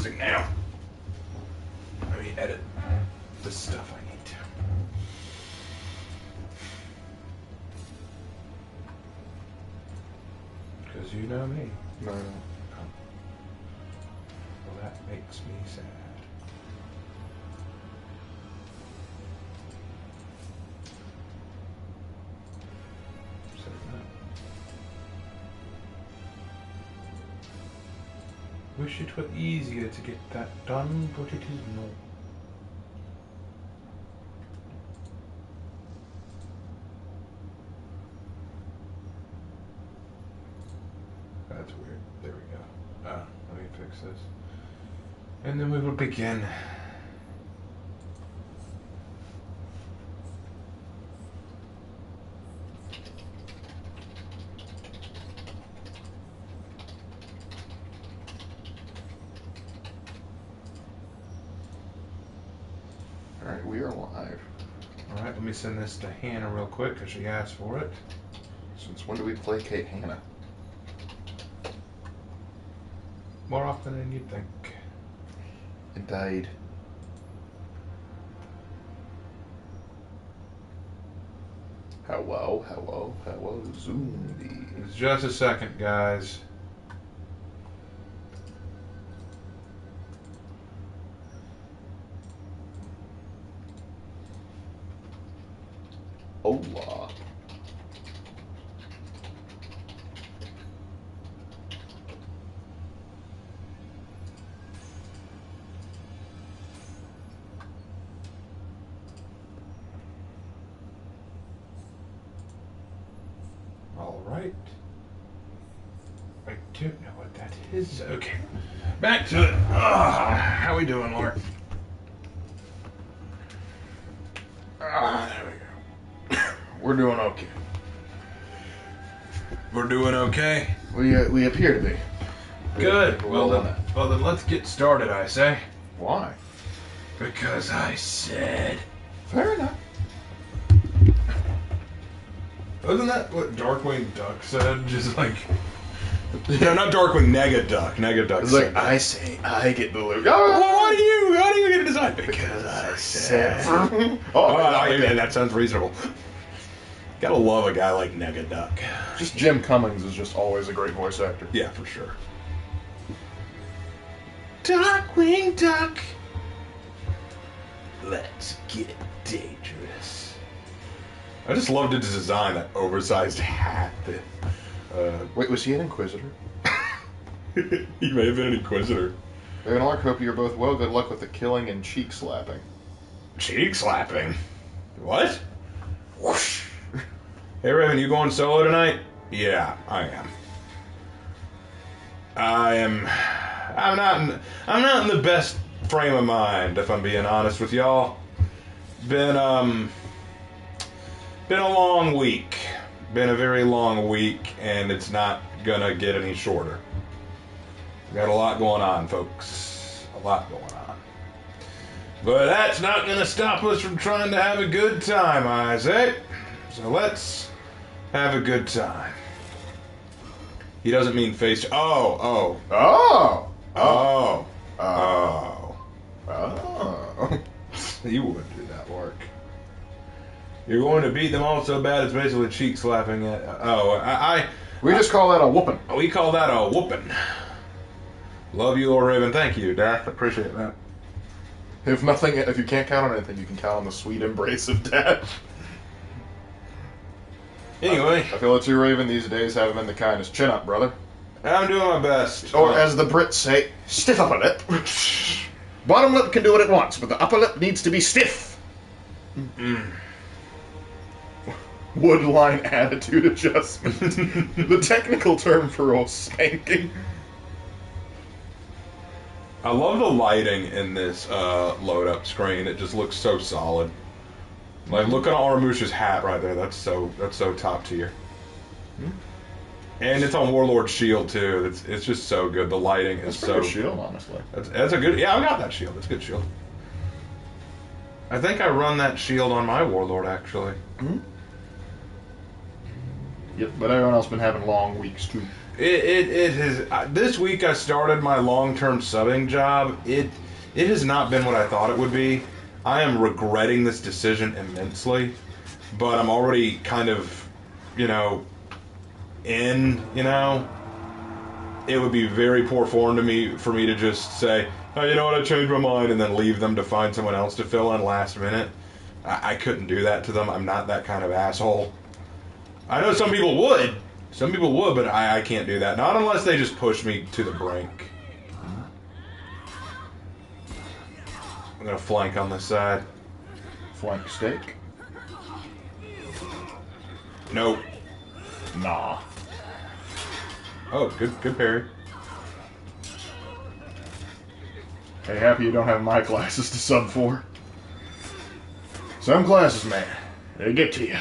posting now. Let me edit the stuff I need to. Because you know me. No. Well, that makes me sad. Wish it were easier to get that done, but it is not. That's weird. There we go. Let me fix this. And then we will begin. Alright, we are live. Alright, let me send this to Hannah real quick because she asked for it. Since when do we placate Hannah? More often than you'd think. It died. Hello, hello, hello, zombie. It's just a second, guys. Hola. All right. I don't know what that is. Okay. Back to it. How we doing, Lord? There we go. We're doing okay. We're doing okay. We appear to be. Good. Well done. Well then, let's get started. I say. Why? Because I said. Fair enough. Wasn't that what Darkwing Duck said? Just like. No, not Darkwing. Negaduck. Negaduck. It's like I say, I get the loot. Well, why do you get to decide? Because I said. Yeah, that sounds reasonable. Gotta love a guy like Negaduck. just Jim Cummings is just always a great voice actor. Yeah, for sure. Darkwing Duck. Let's get dangerous. I just loved his design, that oversized hat. Wait, was he an Inquisitor? He may have been an Inquisitor. Raven Lark, hope you're both well. Good luck with the killing and cheek slapping. Cheek slapping? What? Whoosh. Hey Raven, you going solo tonight? Yeah, I am. I'm not in the best frame of mind, if I'm being honest with y'all. Been a long week. Been a very long week, and it's not gonna get any shorter. We got a lot going on, folks. A lot going on. But that's not gonna stop us from trying to have a good time, Isaac. So let's have a good time. He doesn't mean face. Oh. You wouldn't do that work. You're going to beat them all so bad it's basically cheek slapping it. We just call that a whooping. We call that a whooping. Love you, Lord Raven. Thank you, Death. Appreciate that. If you can't count on anything, you can count on the sweet embrace of death. Anyway. I feel it's your Raven these days haven't been the kindest. Chin up, brother. I'm doing my best. Or as the Brits say, stiff upper lip. Bottom lip can do it at once, but the upper lip needs to be stiff. Woodline attitude adjustment. The technical term for a spanking. I love the lighting in this load-up screen. It just looks so solid. Like, look at Aramush's hat right there. That's so top tier. And it's on Warlord's shield too. It's just so good. The lighting is so good shield, honestly. That's a good. Yeah, I got that shield. That's a good shield. I think I run that shield on my Warlord actually. Yep, but everyone else been having long weeks too. It has. This week I started my long-term subbing job. It has not been what I thought it would be. I am regretting this decision immensely, but I'm already kind of, you know, it would be very poor form for me to just say, oh, you know what, I changed my mind, and then leave them to find someone else to fill in last minute. I couldn't do that to them. I'm not that kind of asshole. I know some people would. Some people would, but I can't do that. Not unless they just push me to the brink. I'm going to flank on this side. Flank steak? Nope. Nah. Oh, good parry. Hey, happy you don't have my classes to sub for. Some classes, man, they get to you.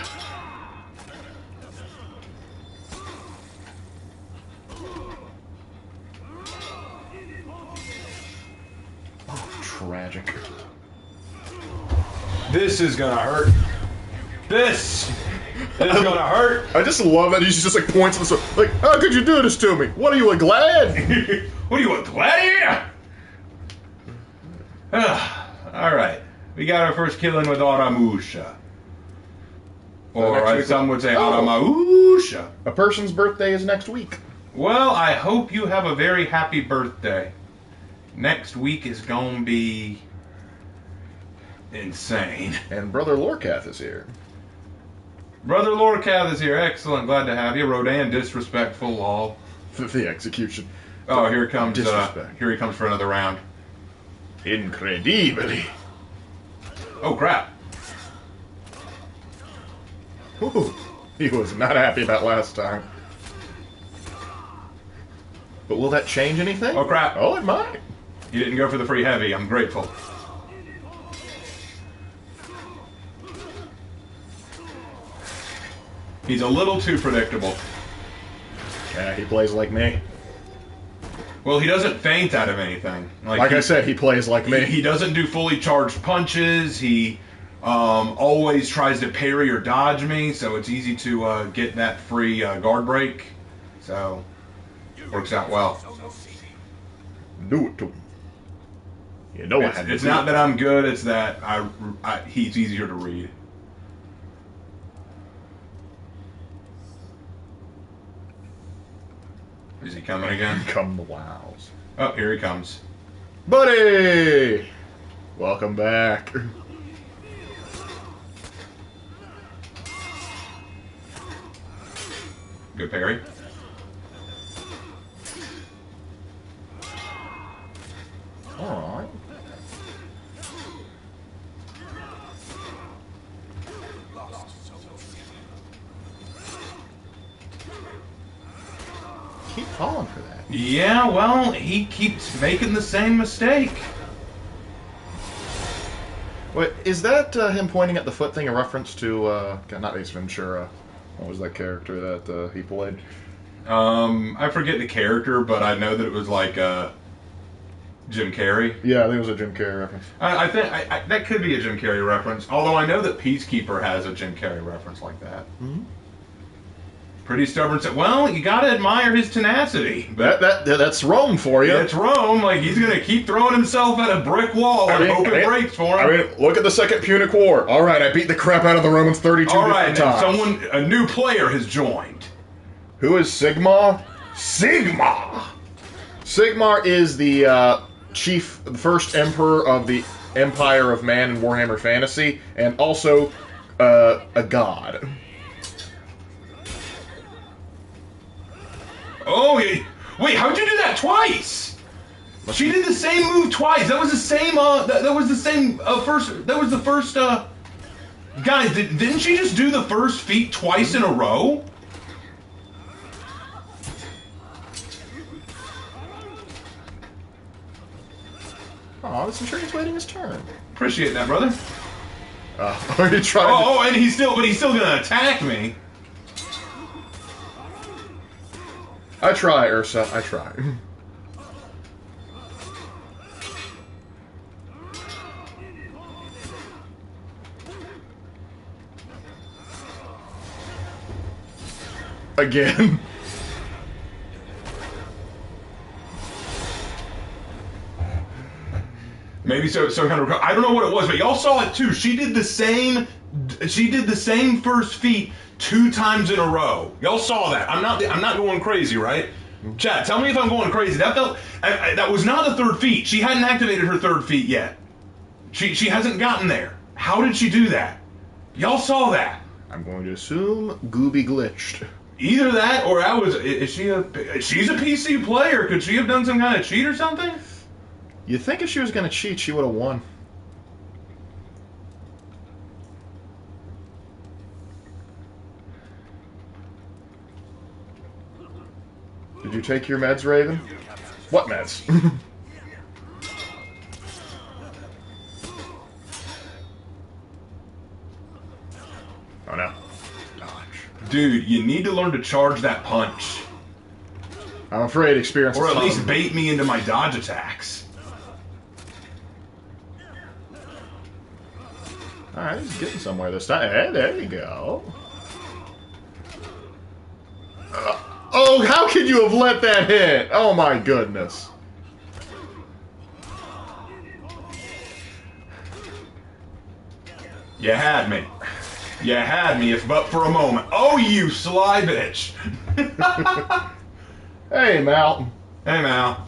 Oh, tragic. This is gonna hurt. This is gonna hurt. I just love that he just like points at this, like, how could you do this to me? What are you, a glad? What are you, a gladiator? Alright. We got our first killing with Aramusha. Or as some would say, Aramausha. A person's birthday is next week. Well, I hope you have a very happy birthday. Next week is gonna be insane. And Brother Lorcath is here. Brother Lorcath is here. Excellent. Glad to have you. Rodan, disrespectful, lol. The execution. Oh, here comes, Disrespect. here he comes for another round. Incredibly. Oh, crap. Ooh, he was not happy about last time. But will that change anything? Oh, crap. Oh, it might. You didn't go for the free heavy. I'm grateful. He's a little too predictable. Yeah, he plays like me. Well, he doesn't feint out of anything. Like I said, he plays like me. He doesn't do fully charged punches. He always tries to parry or dodge me, so it's easy to get that free guard break. So, works out well. Do it to him. You know I had to It's do not it. that I'm good, it's that he's easier to read. Is he coming again? Come the wows. Oh, here he comes. Buddy! Welcome back. Good parry. Alright. Keep falling for that. Yeah, well, he keeps making the same mistake. Wait, is that him pointing at the foot thing a reference to, not Ace Ventura? What was that character that he played? I forget the character, but I know that it was like Jim Carrey. Yeah, I think it was a Jim Carrey reference. I think that could be a Jim Carrey reference. Although I know that Peacekeeper has a Jim Carrey reference like that. Mm-hmm. Pretty stubborn. Well, you gotta admire his tenacity. That's Rome for you. It's Rome. Like, he's gonna keep throwing himself at a brick wall and hope it breaks for him. I mean, look at the Second Punic War. All right, I beat the crap out of the Romans 32 All right, different times. a new player has joined. Who is Sigmar? Sigmar! Sigmar is the the first emperor of the Empire of Man in Warhammer Fantasy, and also a god. Oh, wait, how'd you do that twice? She did the same move twice. That was the same, first, guys, didn't she just do the first feat twice in a row? Oh, this Centurion's waiting his turn. Appreciate that, brother. Are you trying Oh, and he's still gonna attack me. I try, Ursa, I try. Again. Maybe some kind of. I don't know what it was, but y'all saw it too. She did the same. She did the same first feat 2 times in a row. Y'all saw that. I'm not going crazy, right? Chat, tell me if I'm going crazy. That was not the third feat. She hadn't activated her third feat yet. She hasn't gotten there. How did she do that? Y'all saw that. I'm going to assume Gooby glitched. Either that or she's a PC player. Could she have done some kind of cheat or something? You'd think if she was going to cheat, she would have won. Did you take your meds, Raven? What meds? Oh no. Dude, you need to learn to charge that punch. I'm afraid experience. Or at least bait me into my dodge attacks. Alright, he's getting somewhere this time. Hey, there you go. Oh, how could you have let that hit? Oh my goodness. You had me. You had me, if but for a moment. Oh, you sly bitch. Hey, Mal. Hey, Mal.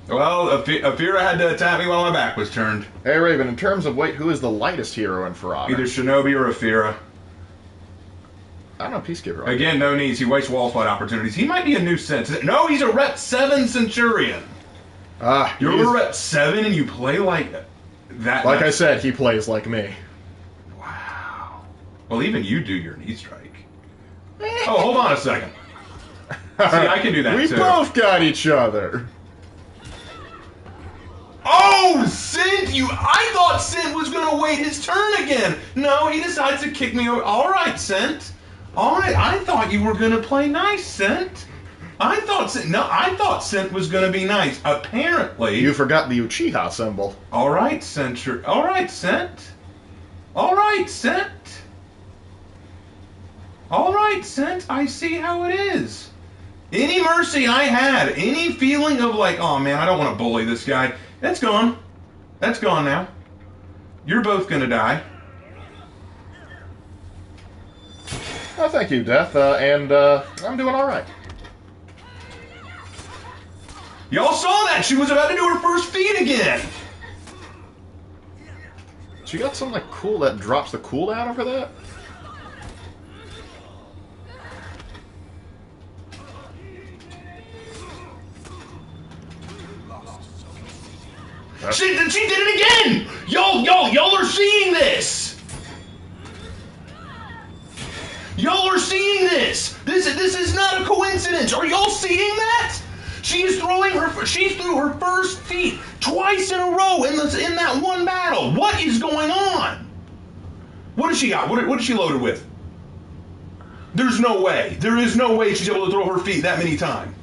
Well, Afira had to attack me while my back was turned. Hey, Raven, in terms of weight, who is the lightest hero in Ferrara? Either Shinobi or Afira. I don't know, Peacekeeper. Again, no needs. He wastes wall fight opportunities. He might be a new sense. No, he's a Rep 7 Centurion. You're a Rep 7 and you play like that. Like I said, he plays like me. Wow. Well, even you do your knee strike. Oh, hold on a second. See, I can do that we too. We both got each other. Oh, Sint! I thought Sint was going to wait his turn again. No, he decides to kick me over. All right, Sint. All right, I thought you were going to play nice, Sint. I thought Sint was going to be nice. Apparently. You forgot the Uchiha symbol. All right, Sint. All right, Sint. All right, Sint. All right, Sint. I see how it is. Any mercy I had, any feeling of like, oh man, I don't want to bully this guy, that's gone. That's gone now. You're both going to die. Oh, thank you, Death. I'm doing all right. Y'all saw that! She was about to do her first feat again! She got something like cool that drops the cooldown over that? She did it again! Y'all are seeing this! Y'all are seeing this! This is not a coincidence! Are y'all seeing that? She threw her first feat twice in a row in that one battle. What is going on? What has she got? What is she loaded with? There's no way. There is no way she's able to throw her feet that many times.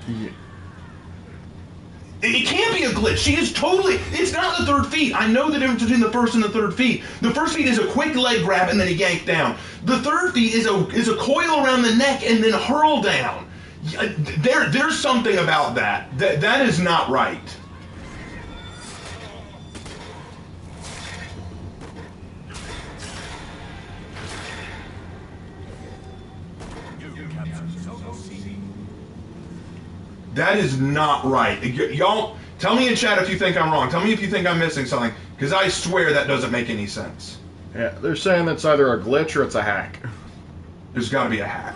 Yeah. It can't be a glitch. She is totally... It's not the third feat. I know the difference between the first and the third feat. The first feat is a quick leg grab and then a yank down. The third feat is a coil around the neck and then hurl down. There's something about that. That is not right. That is not right. Y'all, tell me in chat if you think I'm wrong. Tell me if you think I'm missing something, because I swear that doesn't make any sense. Yeah, they're saying it's either a glitch or it's a hack. There's got to be a hack.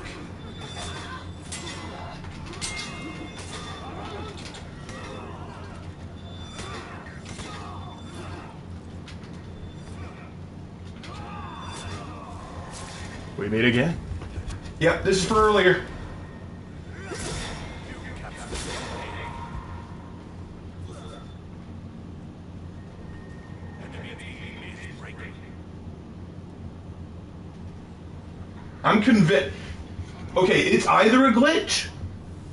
We meet again. Yep, this is for earlier. I'm convinced. Okay, it's either a glitch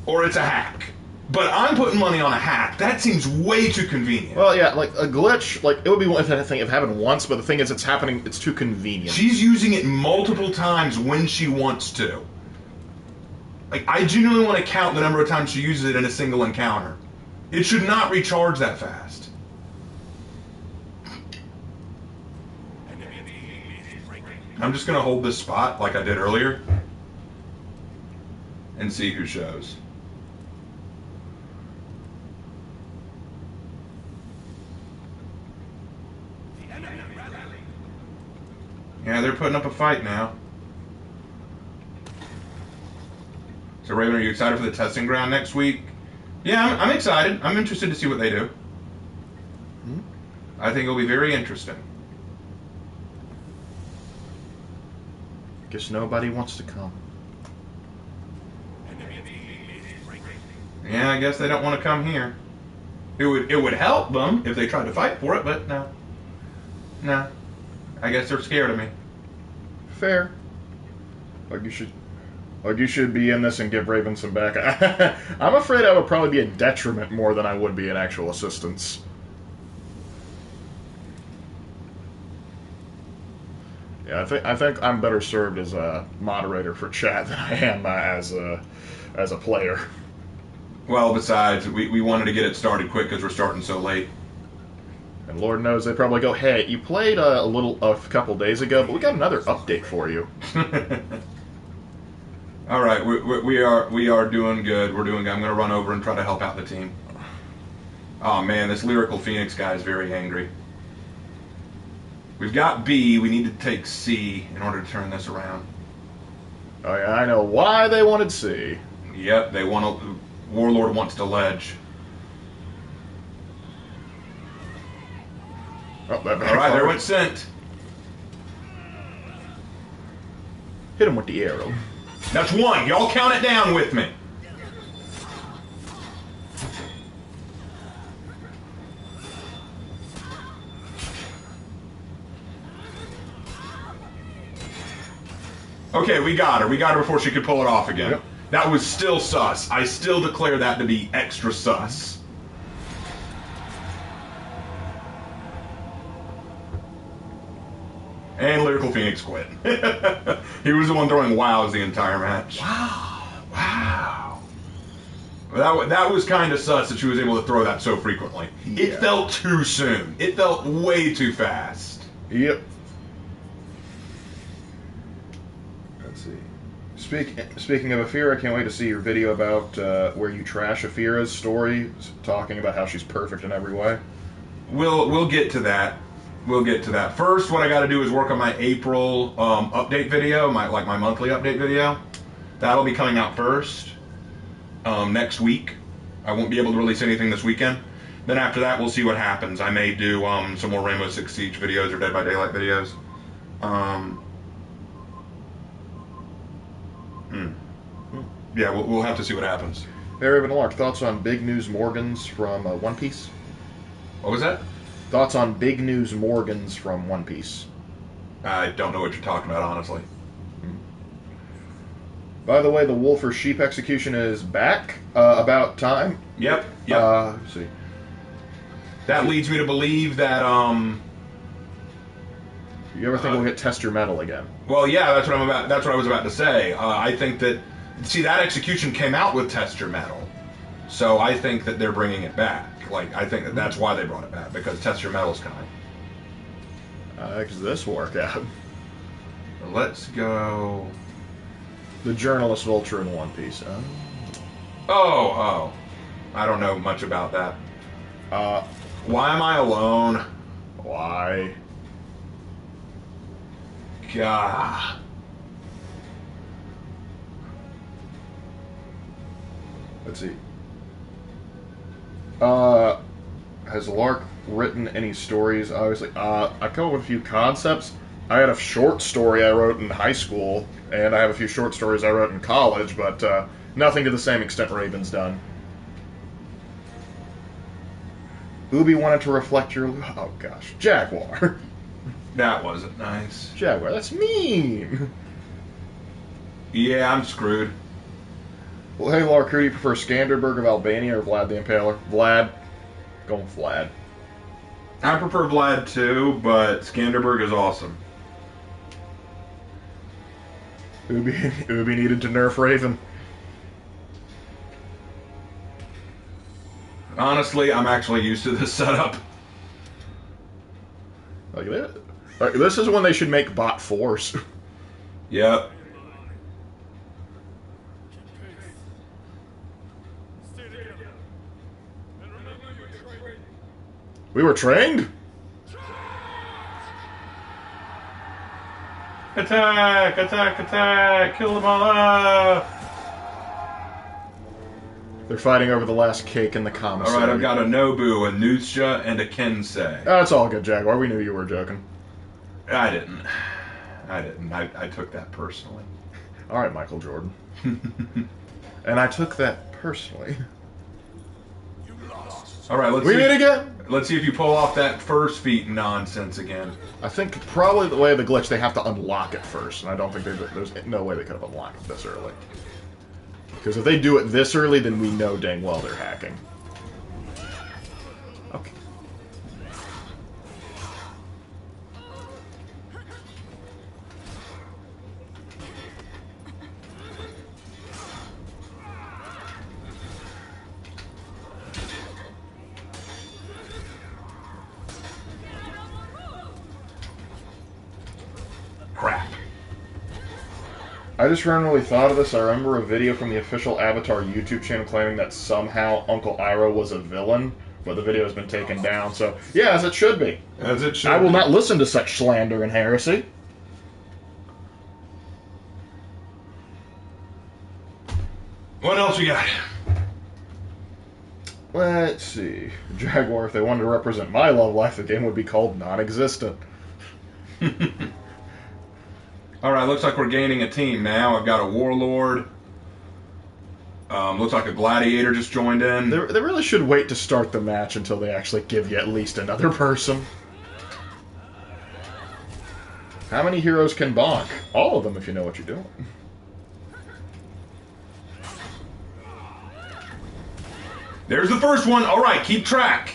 or it's a hack. But I'm putting money on a hack. That seems way too convenient. Well, yeah, like a glitch, like it would be one thing if it happened once, but the thing is, it's happening. It's too convenient. She's using it multiple times when she wants to. Like, I genuinely want to count the number of times she uses it in a single encounter. It should not recharge that fast. I'm just going to hold this spot like I did earlier and see who shows. Yeah, they're putting up a fight now. So, Raven, are you excited for the testing ground next week? Yeah, I'm excited. I'm interested to see what they do. I think it'll be very interesting. Guess nobody wants to come. Yeah, I guess they don't want to come here. It would help them if they tried to fight for it, but no. No. I guess they're scared of me. Fair. Like you should be in this and give Raven some back. I'm afraid I would probably be a detriment more than I would be an actual assistance. Yeah, I think I'm better served as a moderator for chat than I am as a player. Well, besides, we wanted to get it started quick because we're starting so late. And Lord knows they probably go, "Hey, you played a couple days ago, but we got another update for you." All right, we are doing good. We're doing good. I'm going to run over and try to help out the team. Oh man, this lyrical Phoenix guy is very angry. We've got B. We need to take C in order to turn this around. Oh yeah, I know why they wanted C. Yep, they want to. Warlord wants to ledge. Oh, that all right, there went Scent. Hit him with the arrow. That's one. Y'all count it down with me. Okay, we got her. We got her before she could pull it off again. Yep. That was still sus. I still declare that to be extra sus. And Lyrical Phoenix quit. He was the one throwing wows the entire match. Wow. Wow. That was kind of sus that she was able to throw that so frequently. Yeah. It felt too soon. It felt way too fast. Yep. Let's see. Speaking of Afira, I can't wait to see your video about where you trash Afira's story, talking about how she's perfect in every way. We'll get to that. We'll get to that. First, what I got to do is work on my April update video, my monthly update video. That'll be coming out first next week. I won't be able to release anything this weekend. Then after that, we'll see what happens. I may do some more Rainbow Six Siege videos or Dead by Daylight videos. Yeah, we'll have to see what happens. Hey, Raven Lark, thoughts on Big News Morgans from One Piece? What was that? Thoughts on Big News Morgans from One Piece? I don't know what you're talking about, honestly. By the way, the wolf or sheep execution is back. About time. Yep. Let's see. That leads me to believe that You ever think we'll get Test Your Metal again? Well, yeah, that's what I was about to say. I think that that execution came out with Test Your Metal, so I think that they're bringing it back. Like, I think that's why they brought it back, because Test Your Metal's coming. How does this work out? Let's go. The journalist vulture in One Piece. Oh. I don't know much about that. Why am I alone? Why? God. Let's see. Has Lark written any stories? Obviously, I come up with a few concepts. I had a short story I wrote in high school, and I have a few short stories I wrote in college, but nothing to the same extent Raven's done. Ubi wanted to reflect your... Oh, gosh. Jaguar. That wasn't nice. Jaguar, that's mean. Yeah, I'm screwed. Well, hey, Lark, who do you prefer, Skanderberg of Albania or Vlad the Impaler? Vlad. Going with Vlad. I prefer Vlad too, but Skanderberg is awesome. Ubi needed to nerf Raven. Honestly, I'm actually used to this setup. Like that. This is when they should make bot force. Yep. We were trained? Attack! Attack! Attack! Kill them all! They're fighting over the last cake in the commissary. Alright, I've got a Nobu, a Nusha, and a Kensei. That's all good, Jaguar. We knew you were joking. I didn't. I took that personally. Alright, Michael Jordan. And I took that personally. Alright, let's We see. meet again? Let's see if you pull off that first feat nonsense again. I think probably the way of the glitch, they have to unlock it first, and I don't think there's no way they could have unlocked it this early. Because if they do it this early, then we know dang well they're hacking. Okay. Crap. I just randomly thought of this. I remember a video from the official Avatar YouTube channel claiming that somehow Uncle Iroh was a villain, but the video has been taken down. So, yeah, as it should be. As it should I will be. not listen to such slander and heresy. What else you got? Let's see. Jaguar, if they wanted to represent my love life, the game would be called non-existent. Alright, looks like we're gaining a team now. I've got a Warlord. Looks like a Gladiator just joined in. They really should wait to start the match until they actually give you at least another person. How many heroes can bonk? All of them if you know what you're doing. There's the first one. Alright, keep track.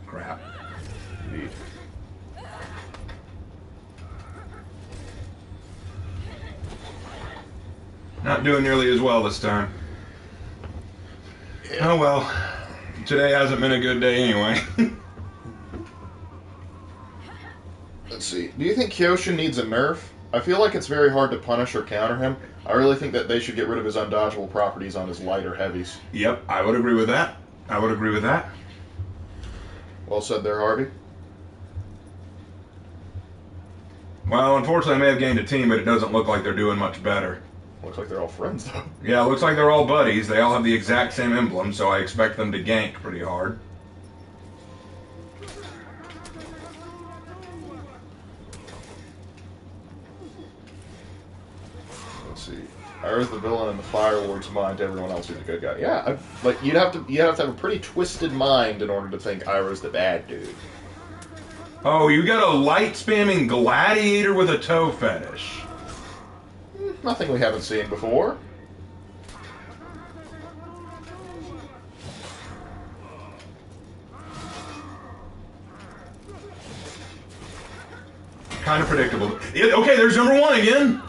Crap. Indeed. Not doing nearly as well this time. Oh well. Today hasn't been a good day anyway. Let's see. Do you think Kyoshin needs a nerf? I feel like it's very hard to punish or counter him. I really think that they should get rid of his undodgeable properties on his lighter heavies. Yep, I would agree with that. I would agree with that. Well said there, Harvey. Well, unfortunately, I may have gained a team, but it doesn't look like they're doing much better. Looks like they're all friends, though. Yeah, it looks like they're all buddies. They all have the exact same emblem, so I expect them to gank pretty hard. Let's see. Iroh's the villain in the Fire Lord's mind. Everyone else is a good guy. Yeah, like you'd have to have a pretty twisted mind in order to think Iroh's the bad dude. Oh, you got a light spamming gladiator with a toe fetish. Nothing we haven't seen before. Kind of predictable. Yeah, okay, there's number one again.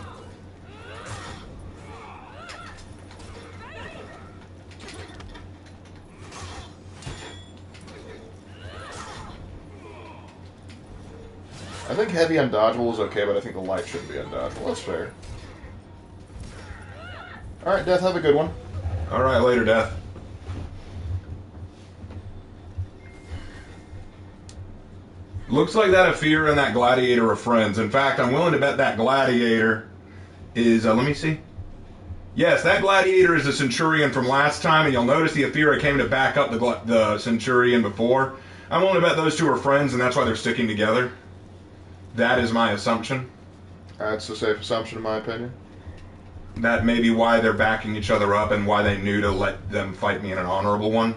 I think heavy undodgeable is okay, but I think the light shouldn't be undodgeable. That's fair. Alright, Death, have a good one. All right, later, Death. Looks like that Afira and that Gladiator are friends. In fact, I'm willing to bet that Gladiator is, let me see. Yes, that Gladiator is the Centurion from last time, and you'll notice the Afira came to back up the Centurion before. I'm willing to bet those two are friends, and that's why they're sticking together. That is my assumption. That's a safe assumption, in my opinion. That may be why they're backing each other up and why they knew to let them fight me in an honorable one.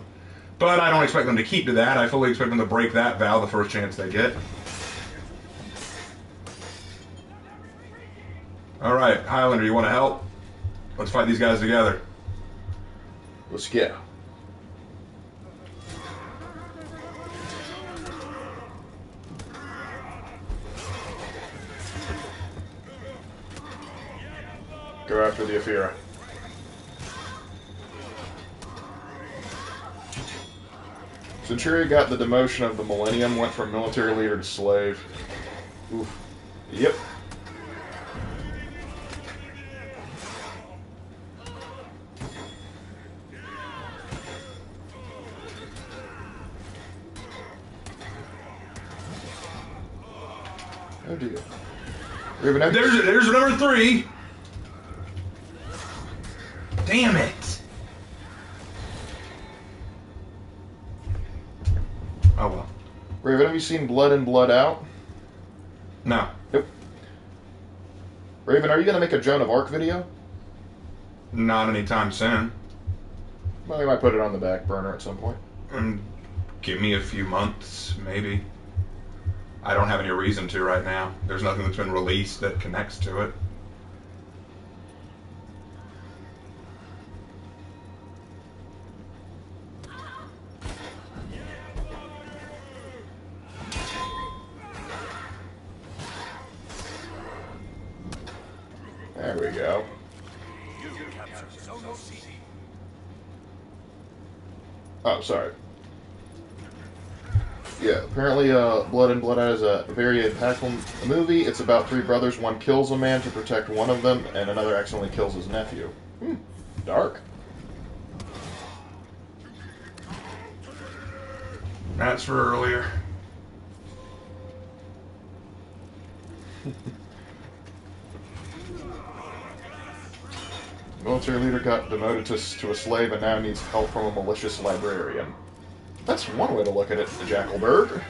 But I don't expect them to keep to that. I fully expect them to break that vow the first chance they get. Alright, Highlander, you want to help? Let's fight these guys together. Let's go. Go after the Aphira. Centuria got the demotion of the Millennium, went from military leader to slave. Oof. Yep. Oh dear. There's number 3. Damn it. Oh well. Raven, have you seen Blood In, Blood Out? No. Nope. Raven, are you going to make a Joan of Arc video? Not anytime soon. Well, we might put it on the back burner at some point. Give me a few months, maybe. I don't have any reason to right now. There's nothing that's been released that connects to it. There we go. Oh, sorry. Yeah, apparently Blood In, Blood Out is a very impactful movie. It's about 3 brothers. One kills a man to protect one of them, and another accidentally kills his nephew. Dark. That's for earlier. Military leader got demoted to a slave and now needs help from a malicious librarian. That's one way to look at it, Jackalberg.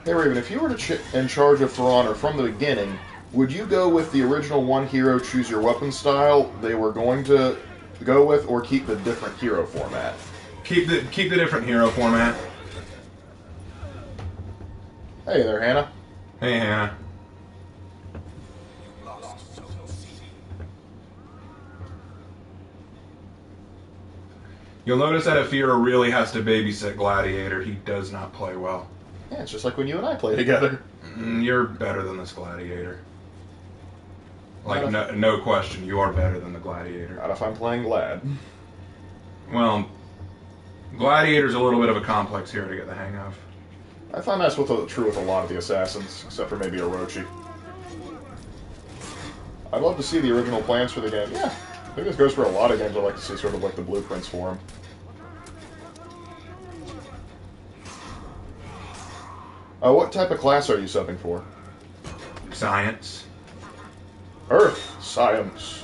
Hey Raven, if you were in charge of For Honor from the beginning, would you go with the original one hero choose your weapon style they were going to go with, or keep the different hero format? Keep the different hero format. Hey there, Hannah. Hey, Hannah. You'll notice that Aphira really has to babysit Gladiator. He does not play well. Yeah, it's just like when you and I play together. You're better than this Gladiator. Like, no question, you are better than the Gladiator. Not if I'm playing Glad. Well, Gladiator's a little bit of a complex hero to get the hang of. I find that's true with a lot of the assassins, except for maybe Orochi. I'd love to see the original plans for the game. Yeah, I think this goes for a lot of games. I'd like to see sort of like the blueprints for them. What type of class are you subbing for? Science. Earth Science.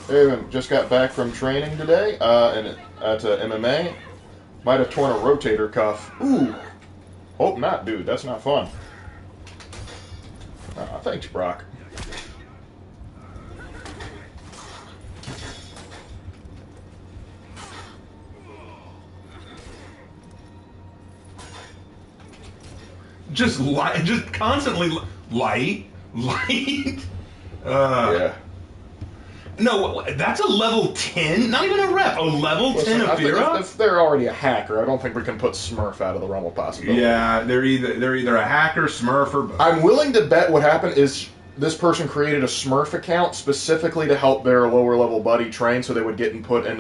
Hey, just got back from training today at MMA. Might have torn a rotator cuff. Ooh. Hope not, dude. That's not fun. Thanks, Brock. Just constantly light. Yeah. No, that's a level 10? Not even a rep. A level 10 Aphira? If they're already a hacker, I don't think we can put Smurf out of the realm of possibility. Yeah, they're either a hacker, Smurf, or both. I'm willing to bet what happened is this person created a Smurf account specifically to help their lower level buddy train, so they would get put in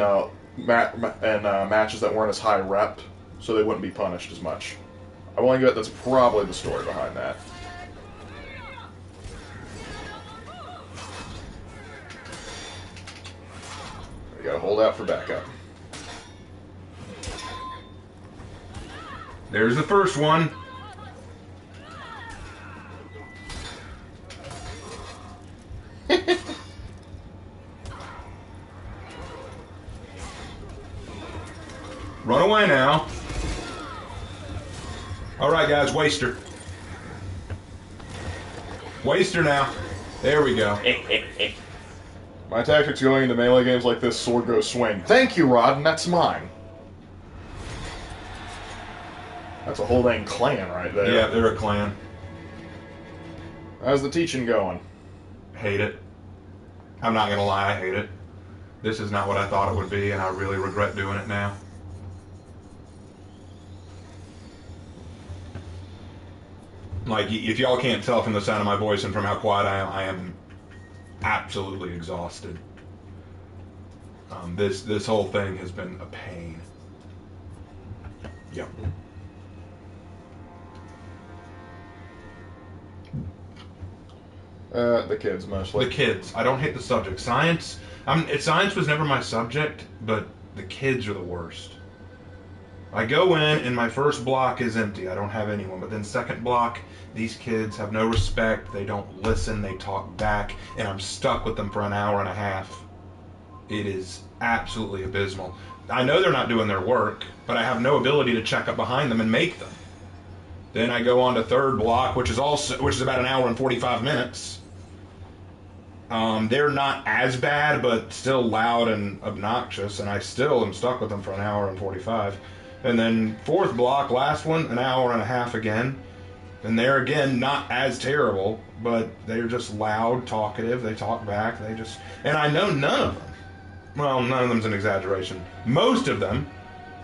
matches that weren't as high rep, so they wouldn't be punished as much. I'm willing to bet that's probably the story behind that. We gotta hold out for backup. There's the first one. Run away now. Alright guys, Waster. Waster now. There we go. My tactics going into melee games like this, sword goes swing. Thank you, Rod, and that's mine. That's a whole dang clan right there. Yeah, they're a clan. How's the teaching going? Hate it. I'm not gonna lie, I hate it. This is not what I thought it would be, and I really regret doing it now. Like, if y'all can't tell from the sound of my voice and from how quiet I am absolutely exhausted. This whole thing has been a pain. Yep. The kids mostly. The kids. I don't hate the subject. Science. Science was never my subject, but the kids are the worst. I go in and my first block is empty. I don't have anyone. But then second block, these kids have no respect. They don't listen. They talk back, and I'm stuck with them for an hour and a half. It is absolutely abysmal. I know they're not doing their work, but I have no ability to check up behind them and make them. Then I go on to third block, which is about an hour and 45 minutes. They're not as bad, but still loud and obnoxious, and I still am stuck with them for an hour and 45. And then fourth block, last one, an hour and a half again. And they're, again, not as terrible, but they're just loud, talkative, they talk back, and I know none of them, well, none of them's an exaggeration, most of them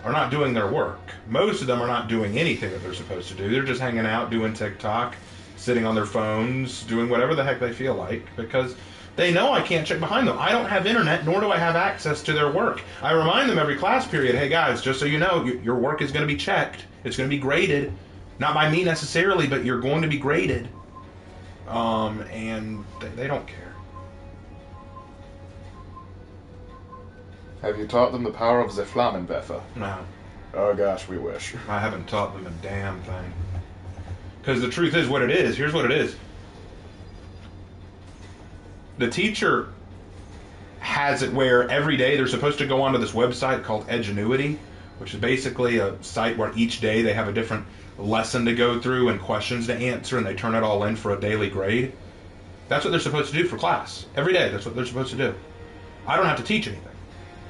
are not doing their work. Most of them are not doing anything that they're supposed to do. They're just hanging out, doing TikTok, sitting on their phones, doing whatever the heck they feel like, because they know I can't check behind them. I don't have internet, nor do I have access to their work. I remind them every class period, hey guys, just so you know, your work is going to be checked. It's going to be graded. Not by me necessarily, but you're going to be graded. And they don't care. Have you taught them the power of the Flammenwerfer? No. Oh gosh, we wish. I haven't taught them a damn thing. Because the truth is what it is. Here's what it is. The teacher has it where every day they're supposed to go onto this website called Edgenuity, which is basically a site where each day they have a different lesson to go through and questions to answer, and they turn it all in for a daily grade. That's what they're supposed to do for class. Every day, that's what they're supposed to do. I don't have to teach anything.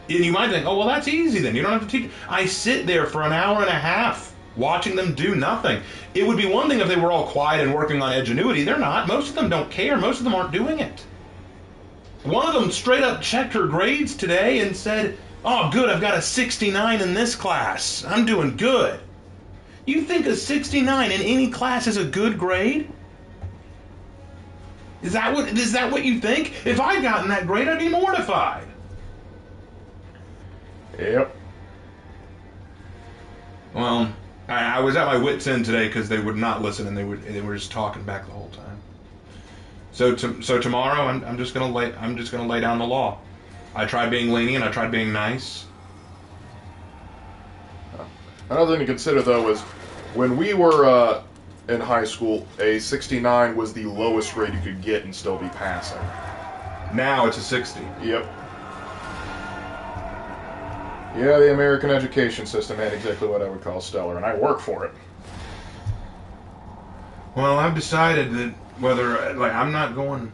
And you might think, oh, well, that's easy then. You don't have to teach. I sit there for an hour and a half watching them do nothing. It would be one thing if they were all quiet and working on Edgenuity. They're not. Most of them don't care. Most of them aren't doing it. One of them straight up checked her grades today and said, oh, good, I've got a 69 in this class. I'm doing good. You think a 69 in any class is a good grade? Is that what you think? If I'd gotten that grade, I'd be mortified. Yep. Well, I was at my wit's end today because they would not listen, and they were just talking back the whole time. So tomorrow I'm just gonna lay down the law. I tried being lenient. I tried being nice. Another thing to consider though is when we were in high school, a 69 was the lowest grade you could get and still be passing. Now it's a 60. Yep. Yeah, the American education system had exactly what I would call stellar, and I work for it. Well, I've decided that whether, like, I'm not going.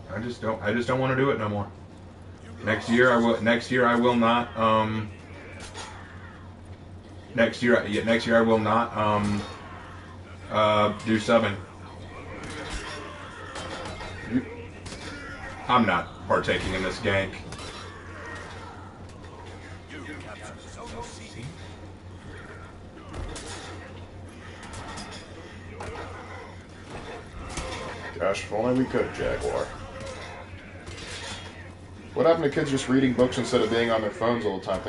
I just don't want to do it no more. Next year I will not. Next year I will not. Do subbing. I'm not partaking in this gank. Gosh, if only we could, Jaguar. What happened to kids just reading books instead of being on their phones all the time?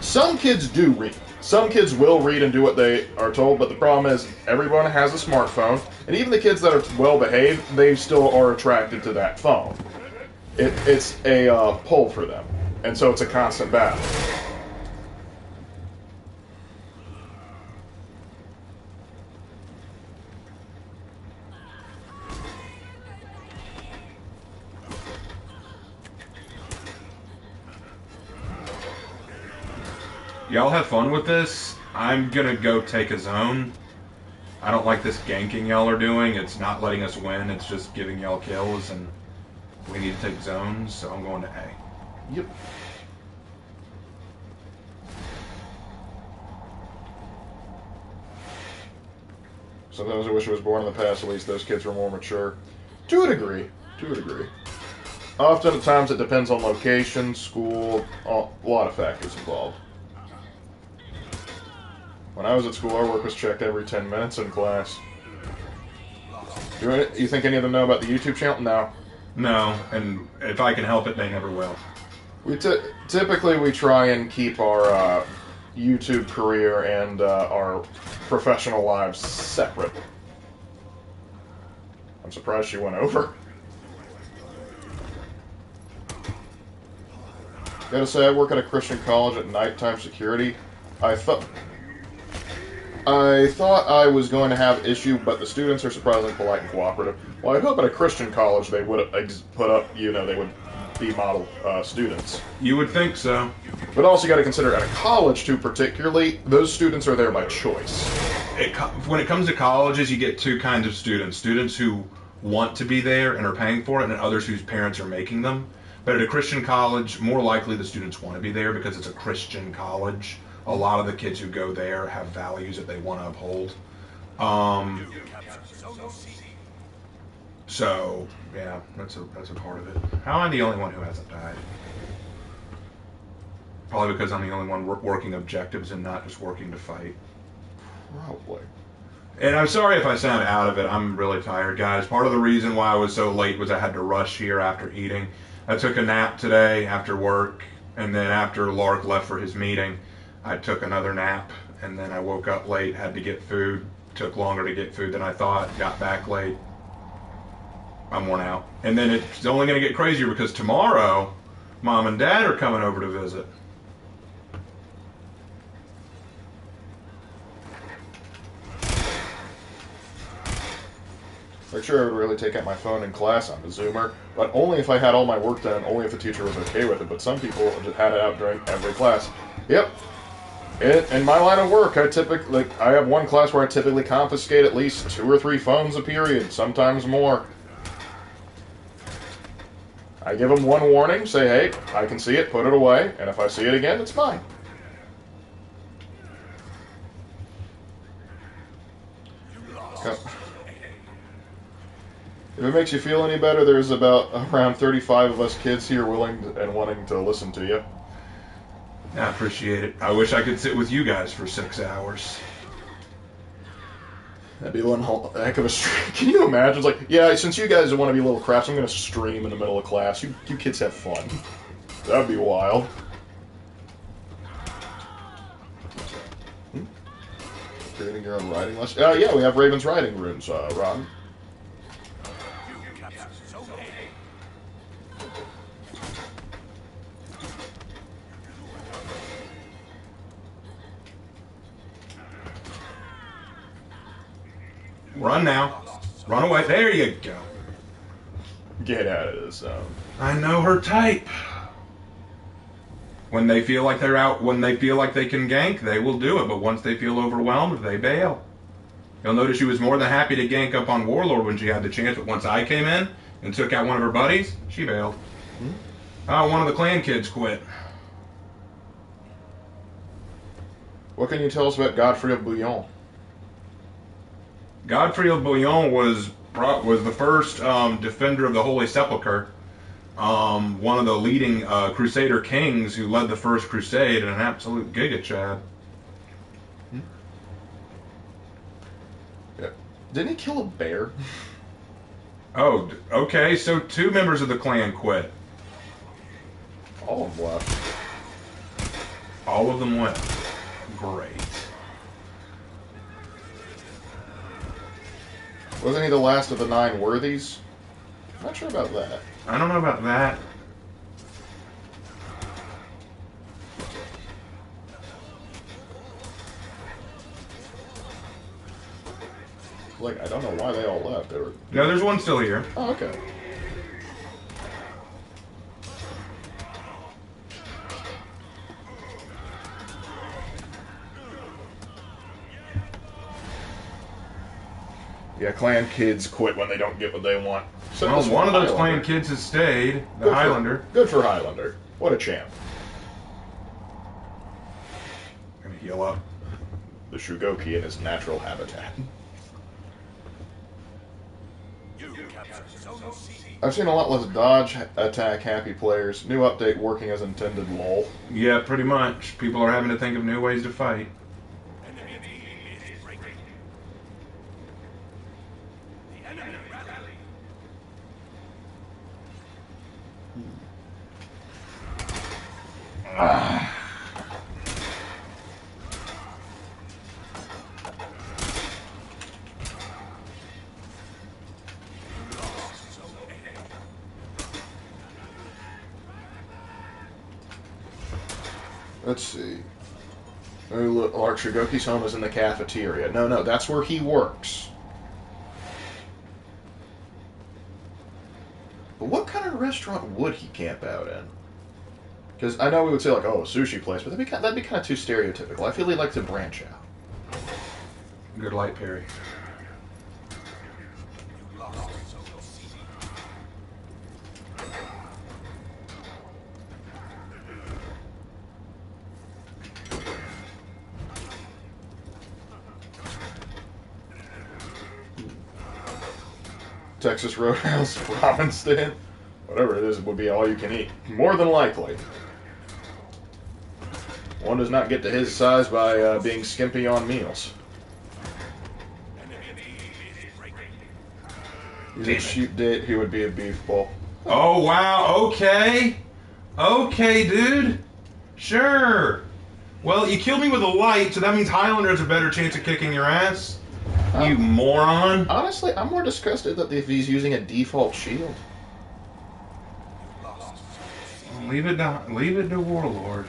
Some kids do read. Some kids will read and do what they are told, but the problem is everyone has a smartphone, and even the kids that are well behaved, they still are attracted to that phone. It's a pull for them, and so it's a constant battle. Y'all have fun with this. I'm gonna go take a zone. I don't like this ganking y'all are doing. It's not letting us win. It's just giving y'all kills, and we need to take zones, so I'm going to A. Yep. Sometimes I wish I was born in the past. At least those kids were more mature. To a degree. Often at times it depends on location, school, a lot of factors involved. When I was at school, our work was checked every 10 minutes in class. You think any of them know about the YouTube channel? No. No, and if I can help it, they never will. Typically we try and keep our YouTube career and our professional lives separate. I'm surprised she went over. Gotta say, I work at a Christian college at nighttime security. I thought I was going to have issue, but the students are surprisingly polite and cooperative. Well, I hope at a Christian college they would put up, they would be model students. You would think so. But also you got to consider at a college, too, particularly, those students are there by choice. When it comes to colleges, you get two kinds of students. Students who want to be there and are paying for it, and others whose parents are making them. But at a Christian college, more likely the students want to be there because it's a Christian college. A lot of the kids who go there have values that they want to uphold. So, yeah, that's a part of it. How am I the only one who hasn't died? Probably because I'm the only one working objectives and not just working to fight. Probably. And I'm sorry if I sound out of it. I'm really tired, guys. Part of the reason why I was so late was I had to rush here after eating. I took a nap today after work, and then after Lark left for his meeting, I took another nap, and then I woke up late, had to get food. Took longer to get food than I thought, got back late. I'm worn out. And then it's only going to get crazier because tomorrow, Mom and Dad are coming over to visit. Like, sure, I would really take out my phone in class on the Zoomer, but only if I had all my work done, only if the teacher was okay with it. But some people just had it out during every class. Yep. In my line of work, I have one class where I typically confiscate at least 2 or 3 phones a period, sometimes more. I give them one warning, say, hey, I can see it, put it away, and if I see it again, it's mine. If it makes you feel any better, there's around 35 of us kids here willing and wanting to listen to you. I appreciate it. I wish I could sit with you guys for 6 hours. That'd be one heck of a stream. Can you imagine? It's like, yeah, since you guys want to be little craps, I'm going to stream in the middle of class. You kids have fun. That'd be wild. Creating your own writing lesson? Yeah, we have Raven's writing rooms, Rob. Run now. Run away. There you go. Get out of this zone. I know her type. When they feel like they're out, when they feel like they can gank, they will do it. But once they feel overwhelmed, they bail. You'll notice she was more than happy to gank up on Warlord when she had the chance. But once I came in and took out one of her buddies, she bailed. One of the clan kids quit. What can you tell us about Godfrey of Bouillon? Godfrey of Bouillon was the first defender of the Holy Sepulchre, one of the leading Crusader kings who led the first crusade, and an absolute giga-chad. Yeah. Didn't he kill a bear? Oh, okay, so 2 members of the clan quit. All of them left. All of them left. Great. Wasn't he the last of the 9 worthies? I'm not sure about that. I don't know about that. Like, I don't know why they all left. They were... No, there's one still here. Oh, okay. Yeah, clan kids quit when they don't get what they want. So well, one of those clan kids has stayed. The Highlander. Good for Highlander. What a champ. Gonna heal up. The Shugoki in his natural habitat. I've seen a lot less dodge attack happy players. New update working as intended, lol. Yeah, pretty much. People are having to think of new ways to fight. Let's see. Oh, look, Lark Shigoki's home is in the cafeteria. No, that's where he works. But what kind of restaurant would he camp out in? Because I know we would say, like, oh, a sushi place, but that'd be kind of too stereotypical. I feel he'd like to branch out. Good light parry. Texas Roadhouse ramen stand. Whatever it is, it would be all you can eat. More than likely. One does not get to his size by being skimpy on meals. He's a shoot date, he would be a beef bowl. Oh, wow. Okay. Okay, dude. Sure. Well, you killed me with a light, so that means Highlander has a better chance of kicking your ass. You moron. Honestly, I'm more disgusted that if he's using a default shield. Leave it to Warlord.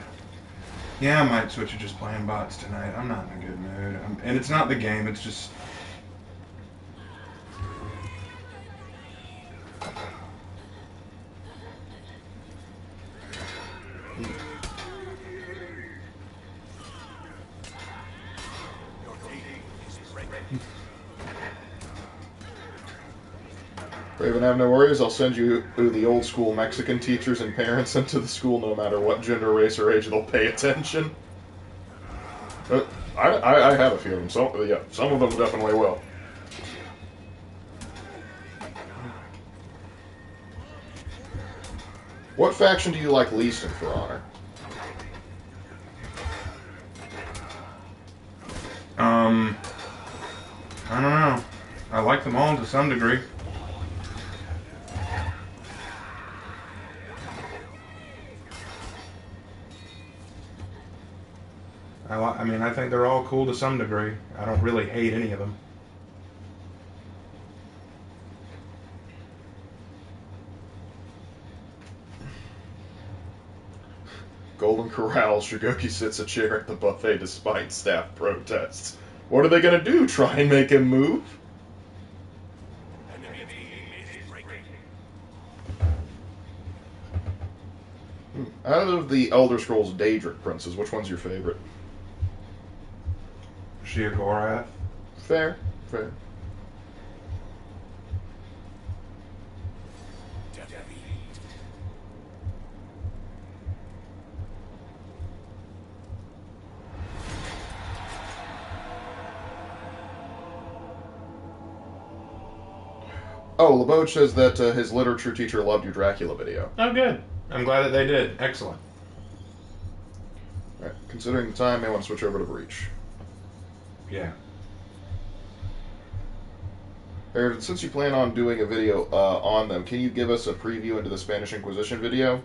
Yeah, I might switch to just playing bots tonight. I'm not in a good mood. And it's not the game, it's just... Raven, have no worries. I'll send you the old school Mexican teachers and parents into the school no matter what gender, race, or age. They'll pay attention. I have a few of them. Some of them definitely will. What faction do you like least in For Honor? I don't know. I like them all to some degree. I mean, I think they're all cool to some degree. I don't really hate any of them. Golden Corral, Shigoki sits a chair at the buffet despite staff protests. What are they going to do? Try and make him move? Out of the Elder Scrolls Daedric princes, which one's your favorite? Sheogorath. Fair. Oh, LeBoge says that his literature teacher loved your Dracula video. Oh, good. I'm glad that they did. Excellent. All right. Considering the time, I want to switch over to Breach. Yeah. Aaron, since you plan on doing a video on them, can you give us a preview into the Spanish Inquisition video?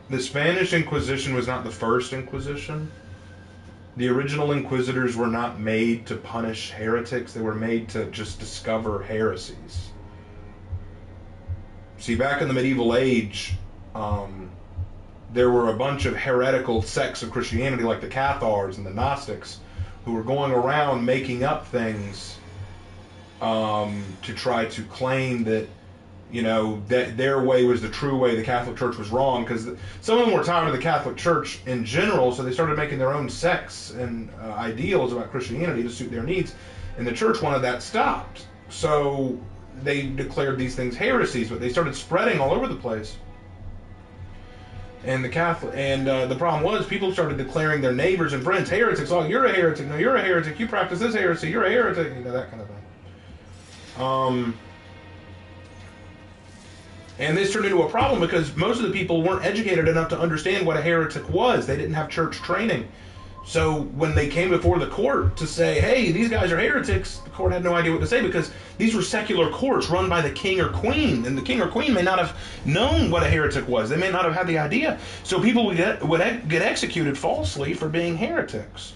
The Spanish Inquisition was not the first Inquisition. The original Inquisitors were not made to punish heretics. They were made to just discover heresies. See, back in the medieval age, there were a bunch of heretical sects of Christianity, like the Cathars and the Gnostics, who were going around making up things to try to claim that, you know, that their way was the true way, the Catholic Church was wrong, because some of them were tired of the Catholic Church in general, so they started making their own sects and ideals about Christianity to suit their needs, and the church wanted that stopped. So they declared these things heresies, but they started spreading all over the place. And the problem was, people started declaring their neighbors and friends heretics. Oh, you're a heretic. No, you're a heretic. You practice this heresy. You're a heretic. You know, that kind of thing. And this turned into a problem because most of the people weren't educated enough to understand what a heretic was. They didn't have church training. So when they came before the court to say, hey, these guys are heretics, the court had no idea what to say, because these were secular courts run by the king or queen, and the king or queen may not have known what a heretic was. They may not have had the idea. So people would get executed falsely for being heretics.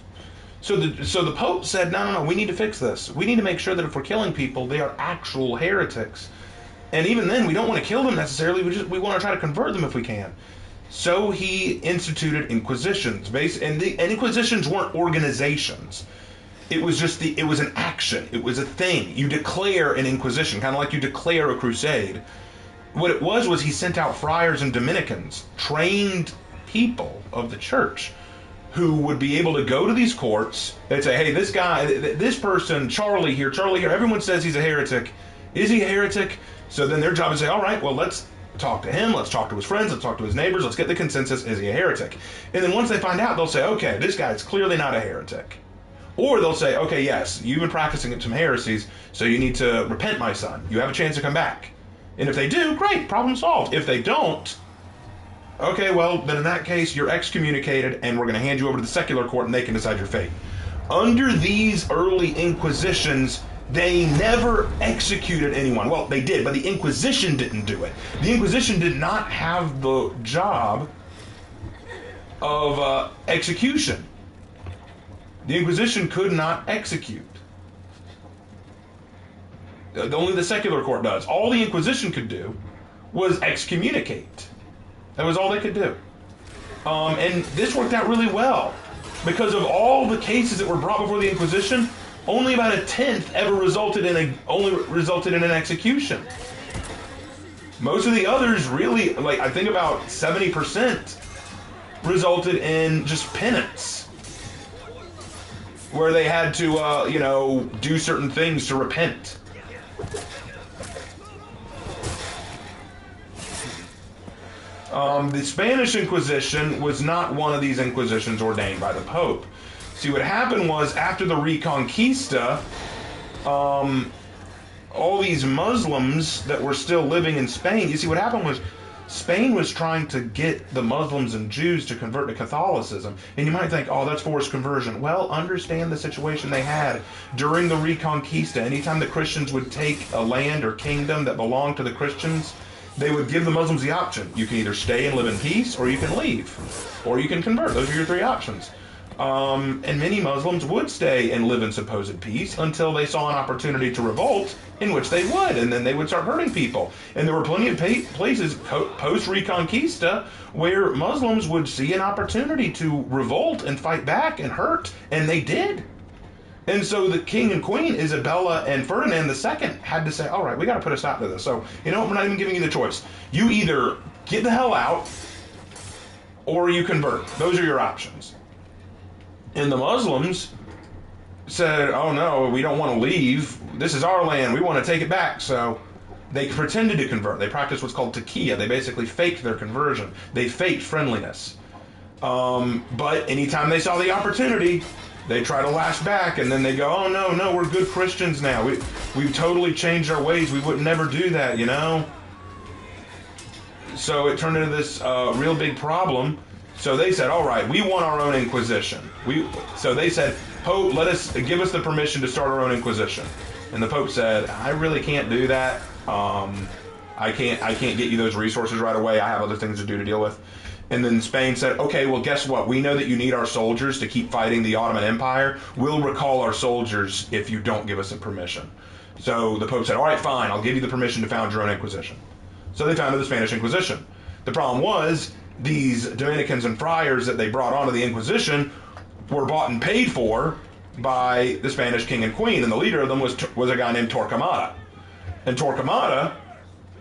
So the Pope said, no, we need to fix this. We need to make sure that if we're killing people, they are actual heretics. And even then, we don't want to kill them necessarily. We want to try to convert them if we can. So he instituted inquisitions. And the inquisitions weren't organizations. It was just it was an action. It was a thing. You declare an inquisition, kind of like you declare a crusade. What it was he sent out friars and Dominicans, trained people of the church, who would be able to go to these courts and say, hey, this guy, this person, Charlie here, everyone says he's a heretic. Is he a heretic? So then their job is to say, all right, well, let's talk to him, let's talk to his friends, let's talk to his neighbors, let's get the consensus, is he a heretic? And then once they find out, they'll say, okay, this guy's clearly not a heretic. Or they'll say, okay, yes, you've been practicing some heresies, so you need to repent, my son. You have a chance to come back. And if they do, great, problem solved. If they don't, okay, well, then in that case, you're excommunicated, and we're going to hand you over to the secular court, and they can decide your fate. Under these early inquisitions, they never executed anyone. Well, they did, but the Inquisition didn't do it. The Inquisition did not have the job of execution. The Inquisition could not execute. Only the secular court does. All the Inquisition could do was excommunicate. That was all they could do. And this worked out really well. Because of all the cases that were brought before the Inquisition, only about a tenth ever resulted in an execution. Most of the others really, like I think about 70%, resulted in just penance, where they had to, do certain things to repent. The Spanish Inquisition was not one of these inquisitions ordained by the Pope. See, what happened was, after the Reconquista, all these Muslims that were still living in Spain, you see, what happened was, Spain was trying to get the Muslims and Jews to convert to Catholicism. And you might think, oh, that's forced conversion. Well, understand the situation they had during the Reconquista. Anytime the Christians would take a land or kingdom that belonged to the Christians, they would give the Muslims the option. You can either stay and live in peace, or you can leave, or you can convert. Those are your three options. And many Muslims would stay and live in supposed peace until they saw an opportunity to revolt, in which they would, and then they would start hurting people. And there were plenty of places post-Reconquista where Muslims would see an opportunity to revolt and fight back and hurt, and they did. And so the king and queen, Isabella and Ferdinand II, had to say, all right, we got to put a stop to this. So, you know what, we're not even giving you the choice. You either get the hell out, or you convert. Those are your options. And the Muslims said, oh no, we don't want to leave. This is our land. We want to take it back. So they pretended to convert. They practiced what's called taqiyya. They basically faked their conversion. They faked friendliness. But anytime they saw the opportunity, they try to lash back, and then they go, oh no, we're good Christians now. We've totally changed our ways. We would never do that, So it turned into this real big problem. So they said, all right, we want our own Inquisition. So they said, Pope, give us the permission to start our own Inquisition. And the Pope said, I really can't do that. I can't get you those resources right away. I have other things to do to deal with. And then Spain said, okay, well, guess what? We know that you need our soldiers to keep fighting the Ottoman Empire. We'll recall our soldiers if you don't give us a permission. So the Pope said, all right, fine, I'll give you the permission to found your own Inquisition. So they founded the Spanish Inquisition. The problem was, these Dominicans and friars that they brought onto the Inquisition were bought and paid for by the Spanish king and queen, and the leader of them was a guy named Torquemada. And Torquemada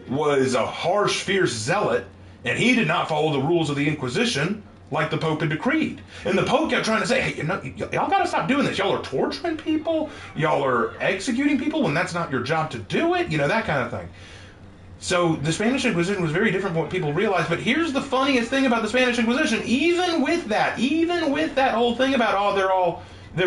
was a harsh, fierce zealot, and he did not follow the rules of the Inquisition like the Pope had decreed. And the Pope kept trying to say, hey, y'all got to stop doing this. Y'all are torturing people. Y'all are executing people when that's not your job to do it. That kind of thing. So the Spanish Inquisition was very different from what people realized. But here's the funniest thing about the Spanish Inquisition. Even with that whole thing about, they're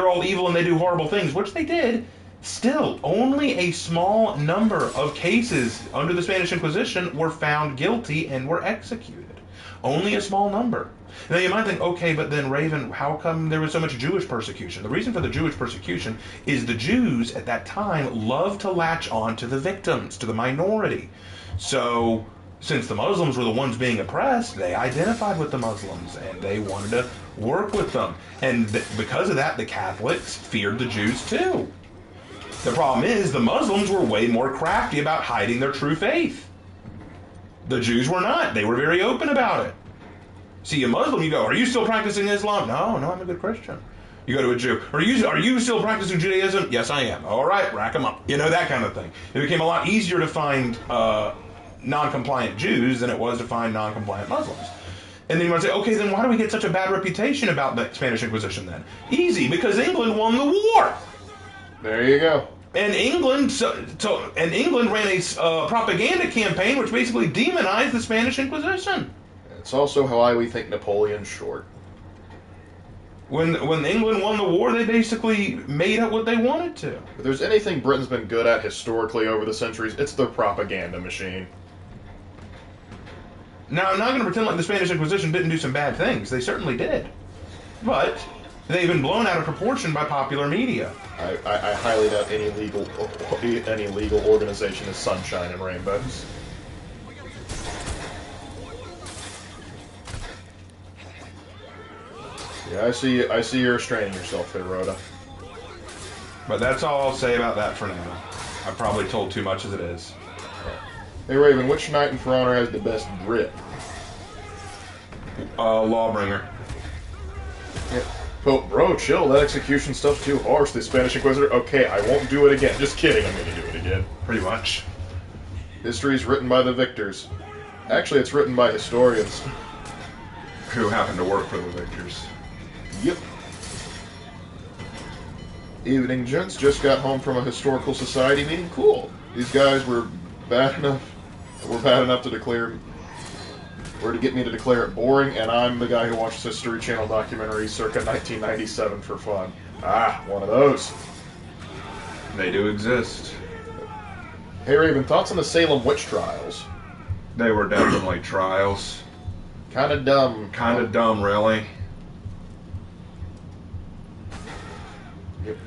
all evil and they do horrible things, which they did, still, only a small number of cases under the Spanish Inquisition were found guilty and were executed. Only a small number. Now you might think, okay, but then Raven, how come there was so much Jewish persecution? The reason for the Jewish persecution is the Jews at that time loved to latch on to the victims, to the minority. So, since the Muslims were the ones being oppressed, they identified with the Muslims, and they wanted to work with them. And because of that, the Catholics feared the Jews too. The problem is the Muslims were way more crafty about hiding their true faith. The Jews were not. They were very open about it. See, a Muslim, you go, are you still practicing Islam? No, I'm a good Christian. You go to a Jew, are you still practicing Judaism? Yes, I am. All right, rack them up. You know, that kind of thing. It became a lot easier to find non-compliant Jews than it was to find non-compliant Muslims. And then you might say, okay, then why do we get such a bad reputation about the Spanish Inquisition then? Easy, because England won the war. There you go. And England ran a propaganda campaign which basically demonized the Spanish Inquisition. It's also why we think Napoleon's short. When England won the war, they basically made up what they wanted to. If there's anything Britain's been good at historically over the centuries, it's their propaganda machine. Now, I'm not going to pretend like the Spanish Inquisition didn't do some bad things. They certainly did. But they've been blown out of proportion by popular media. I highly doubt any legal organization is sunshine and rainbows. Yeah, I see you're restraining yourself there, Rhoda. But that's all I'll say about that for now. I've probably told too much as it is. Hey Raven, which knight in For Honor has the best grip? Lawbringer. Yeah. Oh, bro, chill. That execution stuff's too harsh. The Spanish Inquisitor. Okay, I won't do it again. Just kidding. I'm going to do it again. Pretty much. History's written by the victors. Actually, it's written by historians. Who happen to work for the victors. Yep. Evening, gents. Just got home from a historical society meeting. Cool. These guys were bad enough to declare, or to get me to declare it boring, and I'm the guy who watches History Channel documentaries circa 1997 for fun. Ah, one of those. They do exist. Hey Raven, thoughts on the Salem witch trials? They were definitely trials. Kind of dumb. Kind of dumb, really. Yep.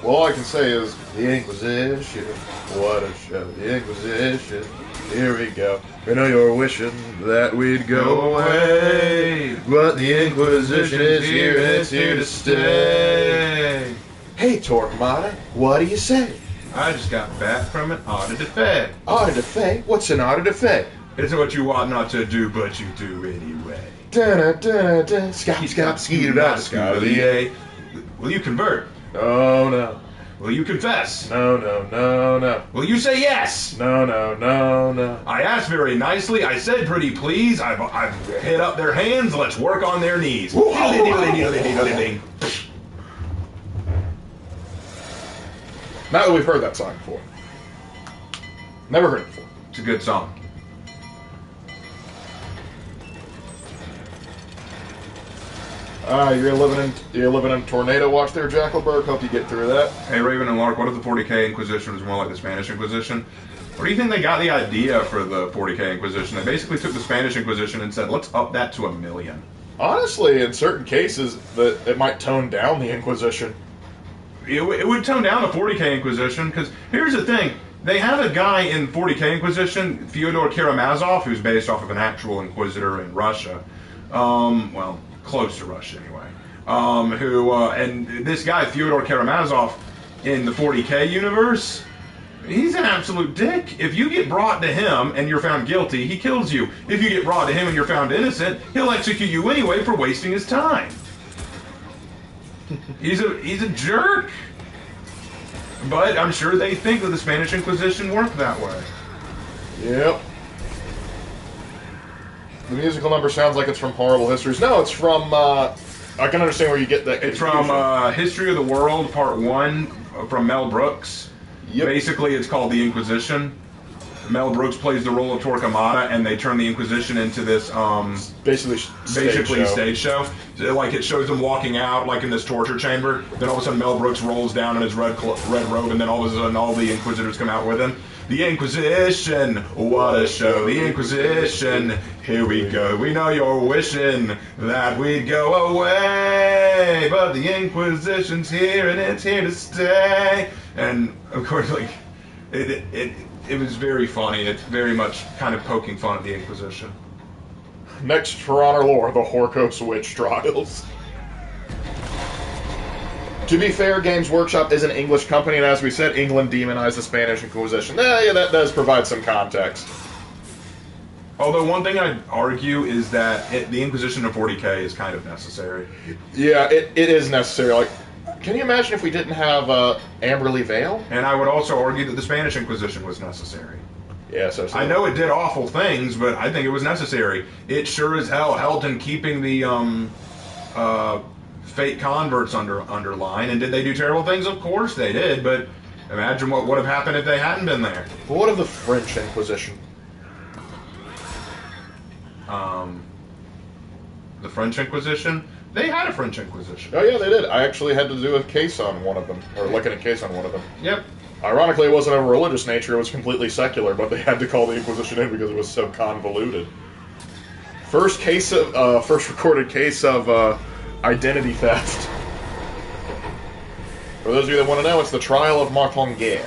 All I can say is the Inquisition. What a show! The Inquisition. Here we go. We know you're wishing that we'd go away, but the Inquisition is here and it's here to stay. Hey, Torquemada, what do you say? I just got back from an audit de fe. Audit de fe? What's an audit de fe? It's what you ought not to do, but you do anyway. Da-da-da-da. Scop, skeet-a-dot, Will you convert? No, no. Will you confess? No, no, no, no. Will you say yes? No, no, no, no. I asked very nicely. I said pretty please. I've hit up their hands. Let's work on their knees. Now that we've heard that song before. Never heard it before. It's a good song. You're living in tornado watch there, Jackalberg. Hope you get through that. Hey, Raven and Lark, what if the 40K Inquisition was more like the Spanish Inquisition? Where do you think they got the idea for the 40K Inquisition? They basically took the Spanish Inquisition and said, let's up that to 1 million. Honestly, in certain cases, that it might tone down the Inquisition. It would tone down the 40K Inquisition, because here's the thing. They have a guy in 40K Inquisition, Fyodor Karamazov, who's based off of an actual Inquisitor in Russia. Well, close to Russia anyway. And this guy, Fyodor Karamazov, in the 40K universe, he's an absolute dick. If you get brought to him and you're found guilty, he kills you. If you get brought to him and you're found innocent, he'll execute you anyway for wasting his time. He's a jerk. But I'm sure they think that the Spanish Inquisition worked that way. Yep. The musical number sounds like it's from Horrible Histories. No, it's from, I can understand where you get that. It's from History of the World, Part 1, from Mel Brooks. Yep. Basically, it's called The Inquisition. Mel Brooks plays the role of Torquemada, and they turn the Inquisition into this, basically stage show. Like, it shows them walking out, like, in this torture chamber. Then all of a sudden, Mel Brooks rolls down in his red robe, and then all of a sudden, all the Inquisitors come out with him. The Inquisition, what a show. The Inquisition, here we go. We know you're wishing that we'd go away, but the Inquisition's here and it's here to stay. And of course, like, it was very funny. It's very much kind of poking fun at the Inquisition. Next for honor lore, the Horkos witch trials. To be fair, Games Workshop is an English company, and as we said, England demonized the Spanish Inquisition. Yeah, that does provide some context. Although one thing I'd argue is that the Inquisition of 40k is kind of necessary. Yeah, it is necessary. Like, can you imagine if we didn't have Amberley Vale? And I would also argue that the Spanish Inquisition was necessary. Yes, absolutely. I know it did awful things, but I think it was necessary. It sure as hell helped in keeping the fake converts under line. And did they do terrible things? Of course they did, but imagine what would have happened if they hadn't been there. But what of the French Inquisition? The French Inquisition? They had a French Inquisition. Oh yeah, they did. I actually had to do a case on one of them, or look at a case on one of them. Yep. Ironically, it wasn't of a religious nature, it was completely secular, but they had to call the Inquisition in because it was so convoluted. First recorded case of identity theft. For those of you that want to know, it's the trial of Martinguer.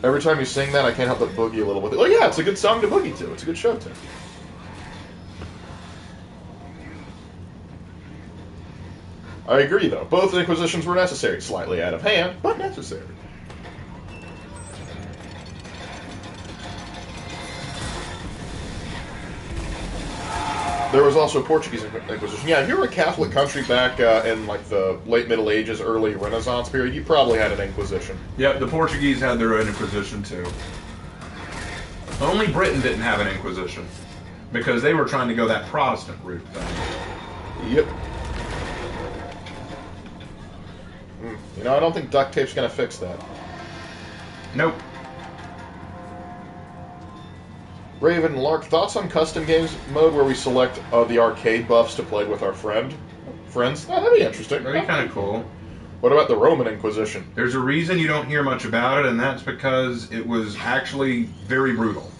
Every time you sing that, I can't help but boogie a little with it. Oh yeah, it's a good song to boogie to. It's a good show to. I agree, though. Both Inquisitions were necessary. Slightly out of hand, but necessary. There was also a Portuguese Inquisition. Yeah, if you were a Catholic country back in like the late Middle Ages, early Renaissance period, you probably had an Inquisition. Yep, the Portuguese had their own Inquisition too. Only Britain didn't have an Inquisition because they were trying to go that Protestant route thing. Yep. You know, I don't think duct tape's going to fix that. Nope. Raven Lark, thoughts on custom games mode where we select the arcade buffs to play with our friends? That'd be interesting. That'd be kind of cool. What about the Roman Inquisition? There's a reason you don't hear much about it, and that's because it was actually very brutal.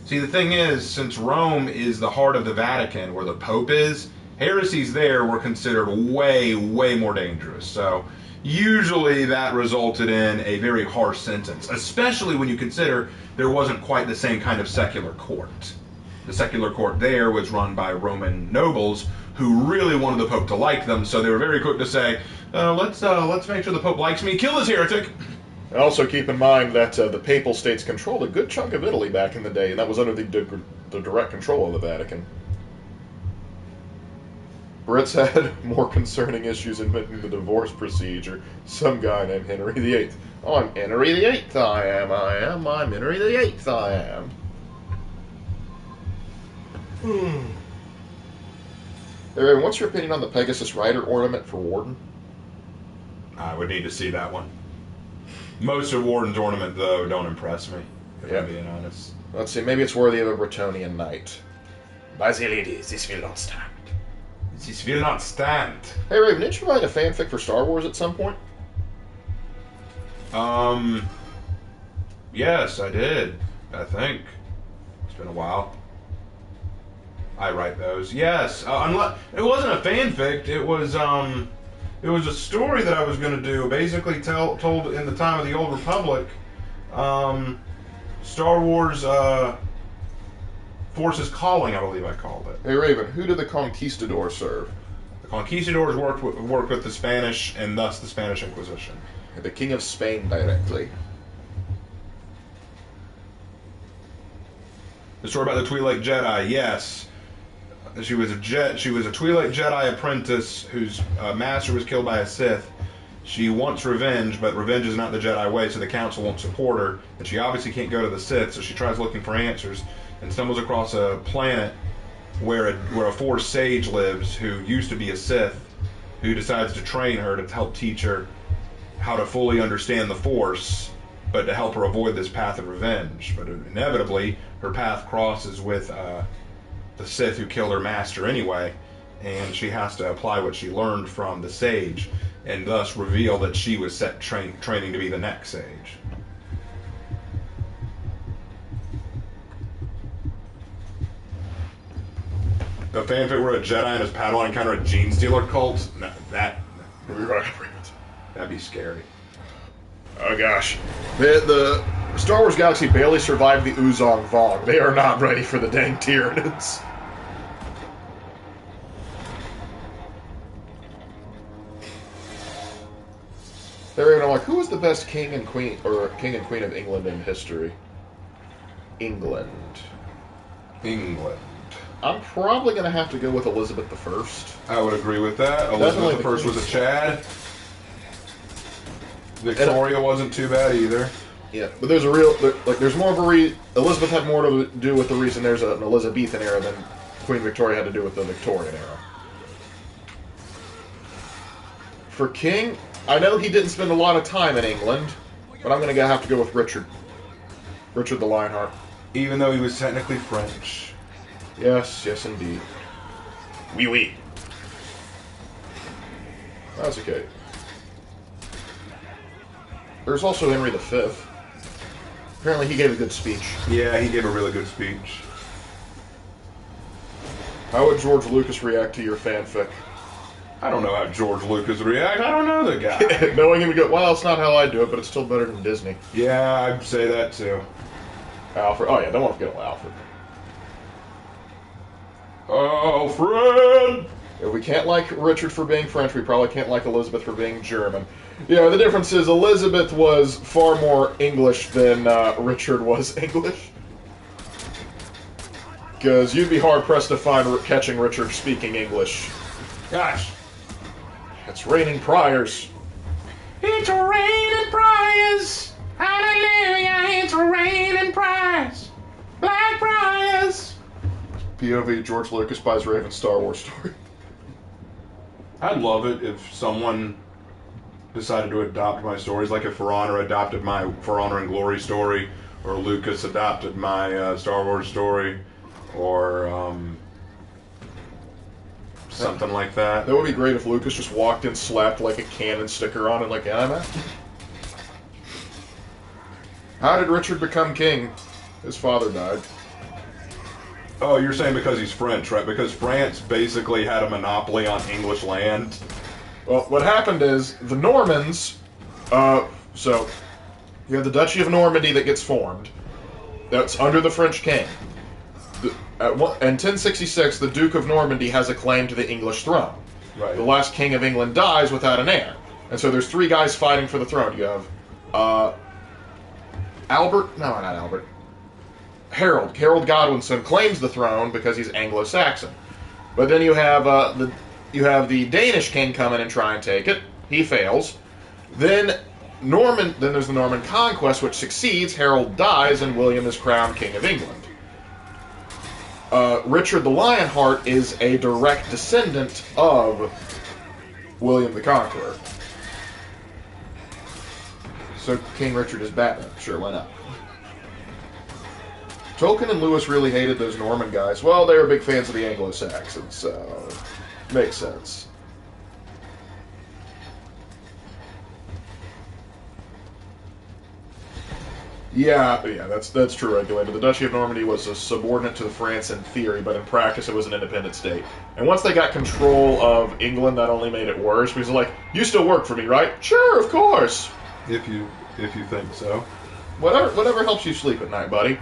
See, the thing is, since Rome is the heart of the Vatican, where the Pope is, heresies there were considered way, way more dangerous. So usually that resulted in a very harsh sentence, especially when you consider there wasn't quite the same kind of secular court. The secular court there was run by Roman nobles who really wanted the Pope to like them, so they were very quick to say, let's make sure the Pope likes me, kill this heretic. And also keep in mind that the Papal States controlled a good chunk of Italy back in the day, and that was under the direct control of the Vatican. Brits had more concerning issues inventing the divorce procedure. Some guy named Henry VIII. Oh, I'm Henry VIII, I am. I'm Henry VIII, I am. Hey, what's your opinion on the Pegasus Rider ornament for Warden? I would need to see that one. Most of Warden's ornament, though, don't impress me, if I'm being honest. Let's see, maybe it's worthy of a Bretonian knight. Basilides, this will not stand. This will not stand. Hey, Raven, didn't you write a fanfic for Star Wars at some point? Yes, I did. I think. It's been a while. I write those. Yes. It wasn't a fanfic. It was a story that I was going to do. Basically told in the time of the Old Republic. Star Wars, Forces Calling, I believe I called it. Hey, Raven, who did the Conquistadors serve? The Conquistadors worked with the Spanish, and thus the Spanish Inquisition. The King of Spain directly. The story about the Twi'lek Jedi, yes. She was a Twi'lek Jedi apprentice whose master was killed by a Sith. She wants revenge, but revenge is not the Jedi way, so the Council won't support her. And she obviously can't go to the Sith, so she tries looking for answers and stumbles across a planet where a Force sage lives who used to be a Sith, who decides to train her to help teach her how to fully understand the Force, but to help her avoid this path of revenge. But inevitably, her path crosses with the Sith who killed her master anyway, and she has to apply what she learned from the sage, and thus reveal that she was training to be the next sage. The fanfic where a Jedi and his Padawan encounter a gene stealer cult? No, that'd be scary. Oh gosh. The Star Wars galaxy barely survived the Uzong Vong. They are not ready for the dang Tyranids. They're even like, who was the best king and queen of England in history? England. I'm probably going to have to go with Elizabeth I. I would agree with that. Elizabeth I was a Chad. Victoria wasn't too bad either. Yeah, but there's a real, there's more of a Elizabeth had more to do with the reason there's an Elizabethan era than Queen Victoria had to do with the Victorian era. For king, I know he didn't spend a lot of time in England, but I'm going to have to go with Richard. Richard the Lionheart. Even though he was technically French. Yes, yes indeed. Oui, oui. That's okay. There's also Henry V. Apparently he gave a good speech. Yeah, he gave a really good speech. How would George Lucas react to your fanfic? I don't know how George Lucas would react. I don't know the guy. Knowing him, would go, well, it's not how I do it, but it's still better than Disney. Yeah, I'd say that too. Alfred. Oh yeah, don't want to forget Alfred. Alfred! If we can't like Richard for being French, we probably can't like Elizabeth for being German. Yeah, the difference is Elizabeth was far more English than Richard was English. Because you'd be hard-pressed to find catching Richard speaking English. Gosh. It's raining priors. It's raining priors. Hallelujah, it's raining priors. Black priors. POV George Lucas buys Raven's Star Wars story. I'd love it if someone decided to adopt my stories, like if For Honor adopted my For Honor and Glory story, or Lucas adopted my Star Wars story, or something like that. That would be great if Lucas just walked in, slapped like a cannon sticker on it, like, yeah, I'm out. How did Richard become king? His father died. Oh, you're saying because he's French, right? Because France basically had a monopoly on English land. Well, what happened is, the Normans, so, you have the Duchy of Normandy that gets formed. That's under the French king. In 1066, the Duke of Normandy has a claim to the English throne. Right. The last king of England dies without an heir. And so there's three guys fighting for the throne. You have, Harold. Harold Godwinson claims the throne because he's Anglo-Saxon. But then you have the Danish king come in and try and take it. He fails. Then there's the Norman conquest, which succeeds. Harold dies, and William is crowned King of England. Richard the Lionheart is a direct descendant of William the Conqueror. So King Richard is Batman. Sure, why not? Tolkien and Lewis really hated those Norman guys. Well, they were big fans of the Anglo-Saxons, so makes sense. Yeah, that's true, Regulator. The Duchy of Normandy was a subordinate to France in theory, but in practice it was an independent state. And once they got control of England, that only made it worse, because they're like, you still work for me, right? Sure, of course. If you think so. Whatever helps you sleep at night, buddy.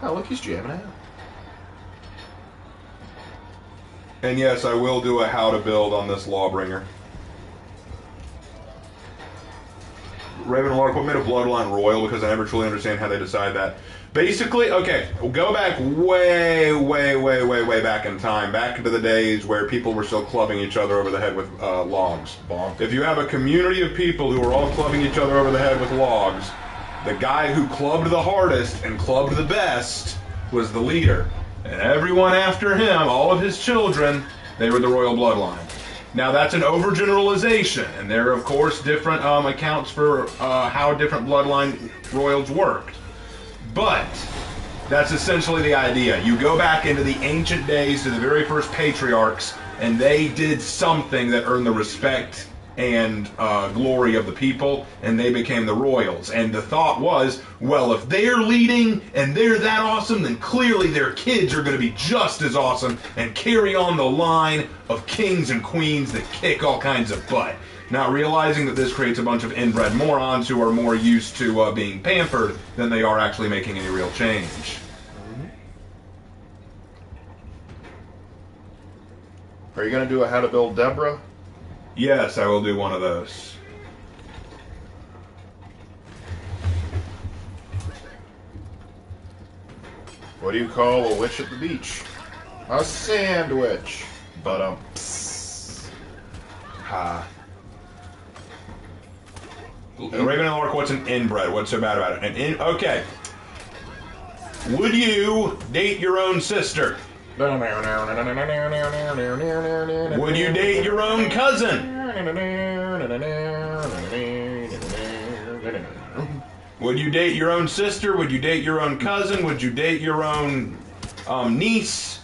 Oh, look, he's jamming out. And yes, I will do a how to build on this Lawbringer. Ravenwater, what made a bloodline royal? Because I never truly understand how they decide that. Basically, okay, go back way back in time, back into the days where people were still clubbing each other over the head with logs. Bonk. If you have a community of people who are all clubbing each other over the head with logs, the guy who clubbed the hardest and clubbed the best was the leader. And everyone after him, all of his children, they were the royal bloodline. Now that's an overgeneralization, and there are of course different accounts for how different bloodline royals worked. But That's essentially the idea. You go back into the ancient days to the very first patriarchs, and they did something that earned the respect and glory of the people, and they became the royals. And the thought was, well, if they're leading and they're that awesome, then clearly their kids are going to be just as awesome and carry on the line of kings and queens that kick all kinds of butt. Not realizing that this creates a bunch of inbred morons who are more used to being pampered than they are actually making any real change. Are you going to do a How to Build Deborah? Yes, I will do one of those. What do you call a witch at the beach? A sandwich. But Ha. Raven and Lark, what's an inbred? What's so bad about it? Okay. Would you date your own sister? Would you date your own cousin? Would you date your own sister? Would you date your own cousin? Would you date your own niece?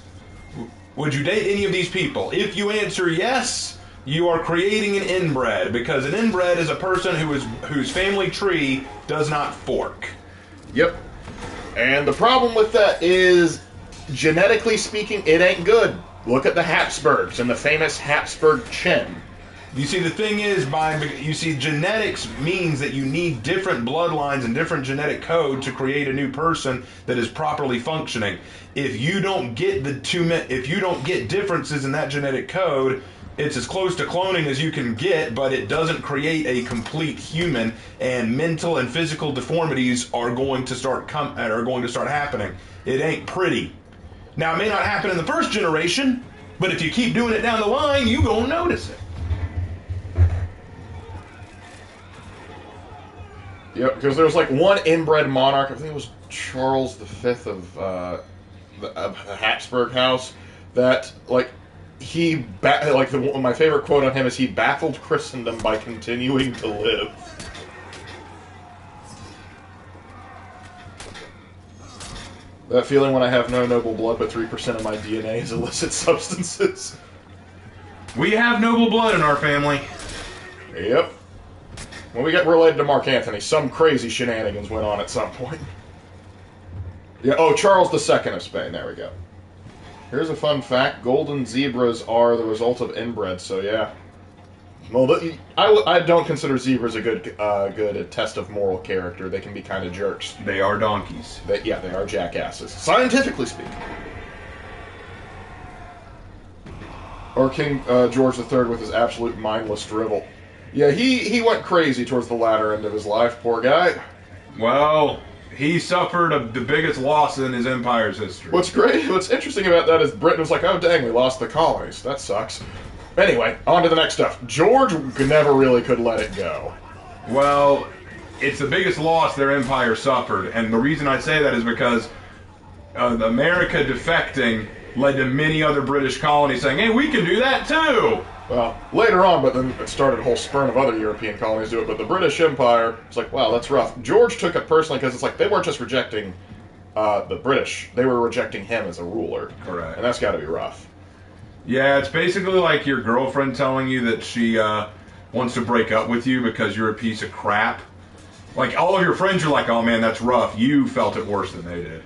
Would you date any of these people? If you answer yes, you are creating an inbred, because an inbred is a person whose family tree does not fork. Yep. And the problem with that is, genetically speaking, it ain't good. Look at the Habsburgs and the famous Habsburg chin. You see, the thing is, genetics means that you need different bloodlines and different genetic code to create a new person that is properly functioning. If you don't get differences in that genetic code, it's as close to cloning as you can get, but it doesn't create a complete human, and mental and physical deformities are going to start happening. It ain't pretty. Now, it may not happen in the first generation, but if you keep doing it down the line, you gonna notice it. Yep, because there was like one inbred monarch, I think it was Charles V of the Habsburg house, that like my favorite quote on him is, he baffled Christendom by continuing to live. That feeling when I have no noble blood, but 3% of my DNA is illicit substances. We have noble blood in our family. Yep. When we get related to Mark Antony, some crazy shenanigans went on at some point. Yeah. Oh, Charles II of Spain. There we go. Here's a fun fact. Golden zebras are the result of inbred, so yeah. Well, I don't consider zebras a good test of moral character. They can be kind of jerks. They are donkeys. They are jackasses, scientifically speaking. Or King George III with his absolute mindless drivel. Yeah, he went crazy towards the latter end of his life, poor guy. Well, he suffered the biggest loss in his empire's history. What's interesting about that is Britain was like, oh dang, we lost the colonies. That sucks. Anyway, on to the next stuff. George never really could let it go. Well, it's the biggest loss their empire suffered, and the reason I say that is because America defecting led to many other British colonies saying, hey, we can do that too! Well, later on, but then it started a whole spurn of other European colonies to do it, but the British Empire, it's like, wow, that's rough. George took it personally because it's like, they weren't just rejecting the British, they were rejecting him as a ruler. Correct. And that's got to be rough. Yeah, it's basically like your girlfriend telling you that she wants to break up with you because you're a piece of crap. Like, all of your friends are like, oh man, that's rough. You felt it worse than they did.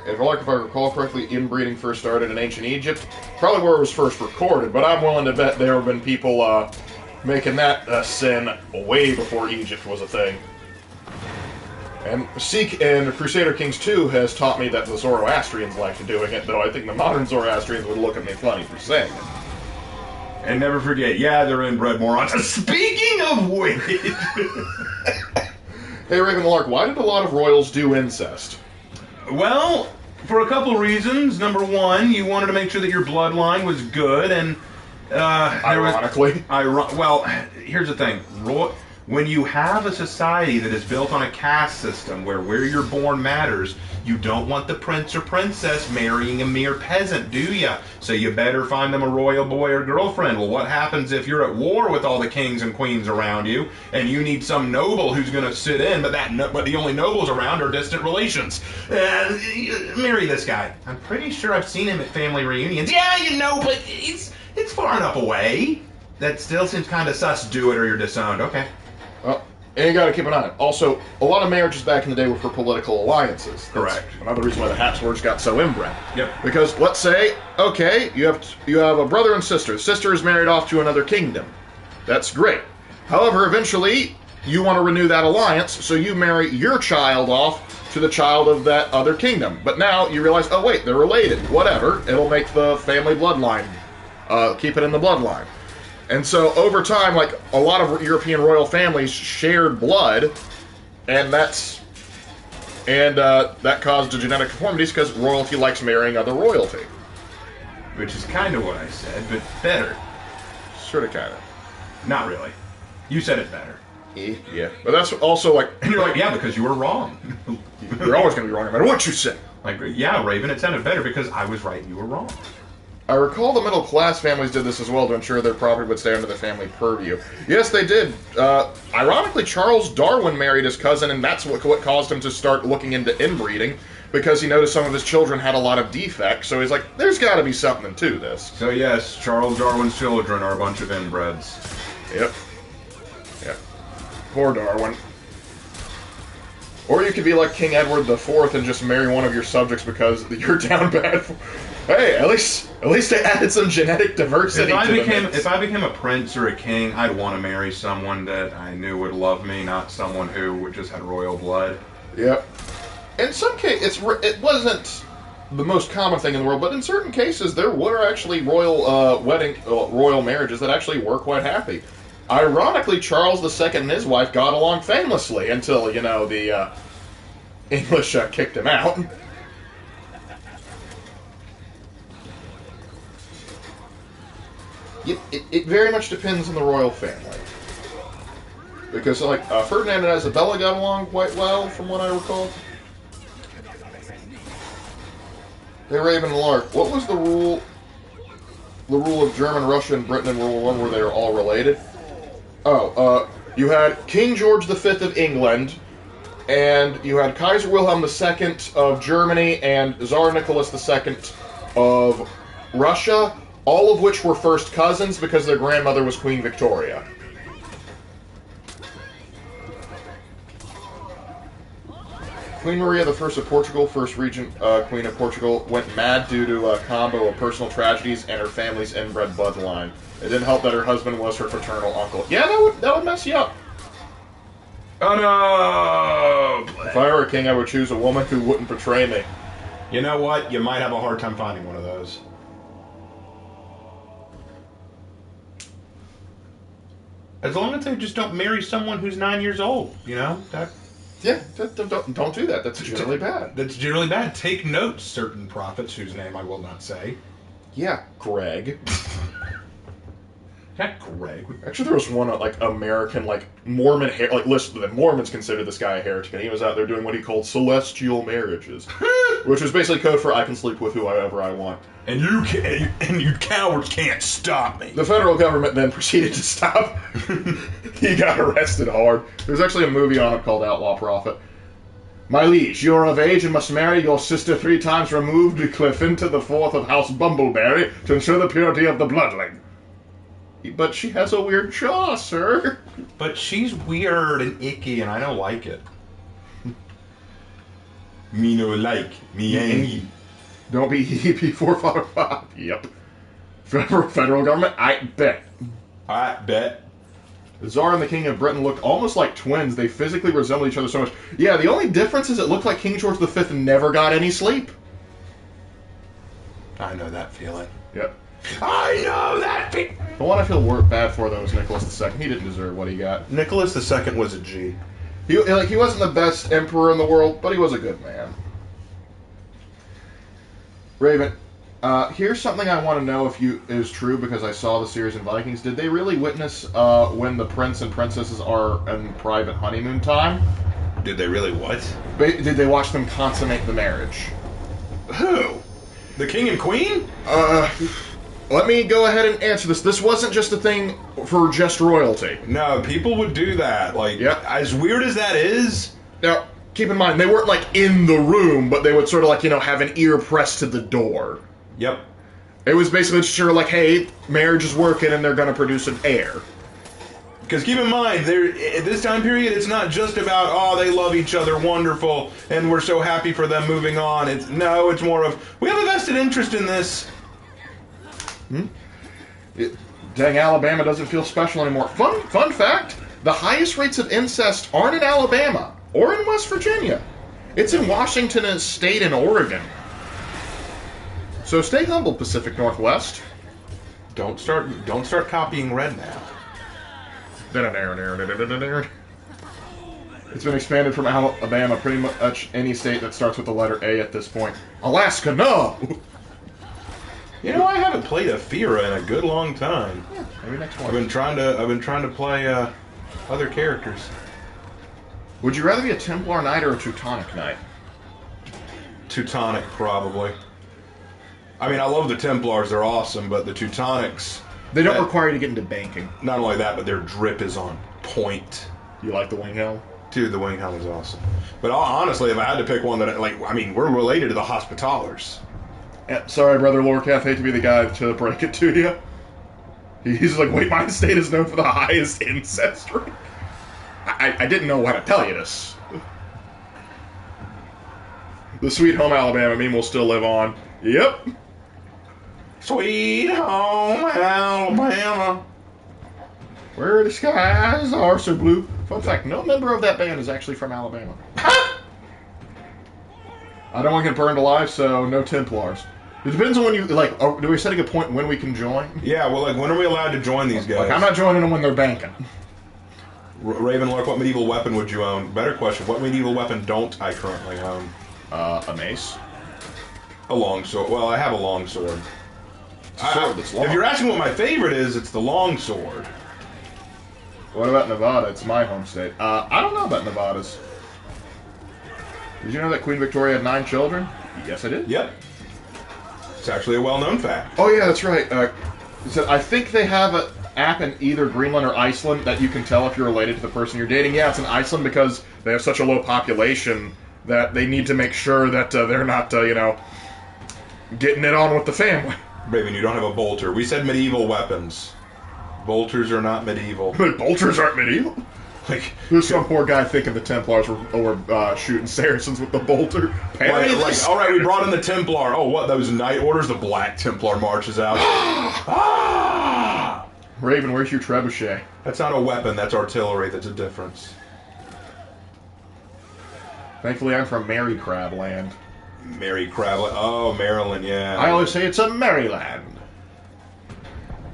If I recall correctly, inbreeding first started in ancient Egypt. Probably where it was first recorded, but I'm willing to bet there have been people making that sin way before Egypt was a thing. And Crusader Kings 2 has taught me that the Zoroastrians liked doing it, though I think the modern Zoroastrians would look at me funny for saying it. And never forget, yeah, they're inbred morons. Speaking of which... Hey, Raven the Lark, why did a lot of royals do incest? Well, for a couple reasons. Number one, you wanted to make sure that your bloodline was good, and... Ironically. Well, here's the thing. When you have a society that is built on a caste system where you're born matters, you don't want the prince or princess marrying a mere peasant, do ya? So you better find them a royal boy or girlfriend. Well, what happens if you're at war with all the kings and queens around you, and you need some noble who's going to sit in, but the only nobles around are distant relations? Marry this guy. I'm pretty sure I've seen him at family reunions. Yeah, but it's far enough away. That still seems kind of sus. Do it or you're disowned. Okay. Well, and you got to keep an eye on it. Also, a lot of marriages back in the day were for political alliances. That's correct. Another reason why the Habsburgs got so inbred. Yep. Because let's say, okay, you have a brother and sister. The sister is married off to another kingdom. That's great. However, eventually, you want to renew that alliance, so you marry your child off to the child of that other kingdom. But now you realize, oh wait, they're related. Whatever. It'll make the family bloodline. Keep it in the bloodline. And so over time, like a lot of European royal families shared blood, and that caused the genetic conformities because royalty likes marrying other royalty. Which is kind of what I said, but better. Sort of, kind of. Not really. You said it better. Yeah, but that's also like... And you're like, yeah, because you were wrong. You're always going to be wrong no matter what you say. Like, yeah, Raven, it sounded better because I was right and you were wrong. I recall the middle-class families did this as well to ensure their property would stay under the family purview. Yes, they did. Ironically, Charles Darwin married his cousin, and that's what caused him to start looking into inbreeding, because he noticed some of his children had a lot of defects, so he's like, there's got to be something to this. So yes, Charles Darwin's children are a bunch of inbreds. Yep. Poor Darwin. Or you could be like King Edward IV and just marry one of your subjects because you're down bad. Hey, at least they added some genetic diversity. If I became a prince or a king, I'd want to marry someone that I knew would love me, not someone who just had royal blood. Yep. In some cases, it wasn't the most common thing in the world, but in certain cases, there were actually royal marriages that actually were quite happy. Ironically, Charles II and his wife got along famously until, the English kicked him out. It very much depends on the royal family. Because, Ferdinand and Isabella got along quite well, from what I recall. Hey, Raven and Lark, what was the rule of German, Russia, and Britain in World War I where they were all related? You had King George V of England, and you had Kaiser Wilhelm II of Germany, and Tsar Nicholas II of Russia, all of which were first cousins because their grandmother was Queen Victoria. Queen Maria I of Portugal, first regent Queen of Portugal, went mad due to a combo of personal tragedies and her family's inbred bloodline. It didn't help that her husband was her paternal uncle. Yeah, that would mess you up. Oh no! If I were a king, I would choose a woman who wouldn't betray me. You know what? You might have a hard time finding one of those. As long as they just don't marry someone who's 9 years old, Yeah, don't do that. That's generally bad. That's generally bad. Take note, certain prophets whose name I will not say. Yeah, Greg. Not Greg. Actually, there was one American Mormon listen, the Mormons considered this guy a heretic, and he was out there doing what he called celestial marriages, which was basically code for I can sleep with whoever I want. And you cowards can't stop me. The federal government then proceeded to stop. He got arrested hard. There's actually a movie on it called Outlaw Prophet. My liege, you are of age and must marry your sister 3 times removed, Clifton the 4th of House Bumbleberry, to ensure the purity of the bloodline. But she has a weird jaw, sir. But she's weird and icky, and I don't like it. Me no like. Me angry. Don't be EP 455. Yep. Federal government? I bet. The Tsar and the King of Britain looked almost like twins. They physically resembled each other so much. Yeah, the only difference is it looked like King George V never got any sleep. I know that feeling. Yep. I know that feeling. The one I feel bad for, though, is Nicholas II. He didn't deserve what he got. Nicholas II was a G. He wasn't the best emperor in the world, but he was a good man. Raven, Here's something I want to know if is true because I saw the series in Vikings. Did they really witness when the prince and princesses are in private honeymoon time? Did they really what? Did they watch them consummate the marriage? Who? The king and queen? Let me go ahead and answer this. This wasn't just a thing for just royalty. No, people would do that. Like, Yep. as weird as that is. Now, keep in mind, they weren't, like, in the room, but they would sort of, like, have an ear pressed to the door. Yep. It was basically just sort of like, hey, marriage is working and they're going to produce an heir. Because keep in mind, at this time period, it's not just about, oh, they love each other, wonderful, and we're so happy for them moving on. It's more of, we have a vested interest in this. Dang, Alabama doesn't feel special anymore. Fun fact, the highest rates of incest aren't in Alabama or in West Virginia. It's in Washington State and Oregon. So stay humble, Pacific Northwest. Don't start copying Red now. It's been expanded from Alabama, pretty much any state that starts with the letter A at this point. Alaska, no! You know, I haven't played a Fira in a good long time. Yeah, maybe next one. I've been trying to play other characters. Would you rather be a Templar Knight or a Teutonic Knight? Teutonic, probably. I mean, I love the Templars; they're awesome, but the Teutonics. They don't require you to get into banking. Not only that, but their drip is on point. You like the wing helm? Dude, the wing helm is awesome. But honestly, if I had to pick one that, we're related to the Hospitallers. Yeah, sorry, Brother Lorcath, hate to be the guy to break it to you. He's like, wait, my state is known for the highest incest rate. I didn't know how to tell you this. The Sweet Home Alabama meme will still live on. Yep. Sweet Home Alabama. Where the skies are so blue. Fun fact, no member of that band is actually from Alabama. I don't want to get burned alive, so no Templars. It depends on when you, do we setting a point when we can join? Yeah, well, when are we allowed to join these guys? I'm not joining them when they're banking. Ravenlark, what medieval weapon would you own? Better question, what medieval weapon don't I currently own? A mace. A longsword. Well, I have a longsword. It's a sword that's long. If you're asking what my favorite is, it's the longsword. What about Nevada? It's my home state. I don't know about Nevada's. Did you know that Queen Victoria had 9 children? Yes, I did. Yep. It's actually a well-known fact. Oh, yeah, that's right. So I think they have an app in either Greenland or Iceland that you can tell if you're related to the person you're dating. Yeah, it's in Iceland because they have such a low population that they need to make sure that they're not, getting it on with the family. Raven, you don't have a bolter. We said medieval weapons. Bolters are not medieval. But bolters aren't medieval. There's some poor guy thinking the Templars were shooting Saracens with the bolter. All right, we brought in the Templar. Oh, what, those Knight Orders? The Black Templar marches out. Ah! Raven, where's your trebuchet? That's not a weapon, that's artillery. That's a difference. Thankfully, I'm from Mary Crab Land. Mary Crab Land. Oh, Maryland, yeah. I always say it's a Maryland.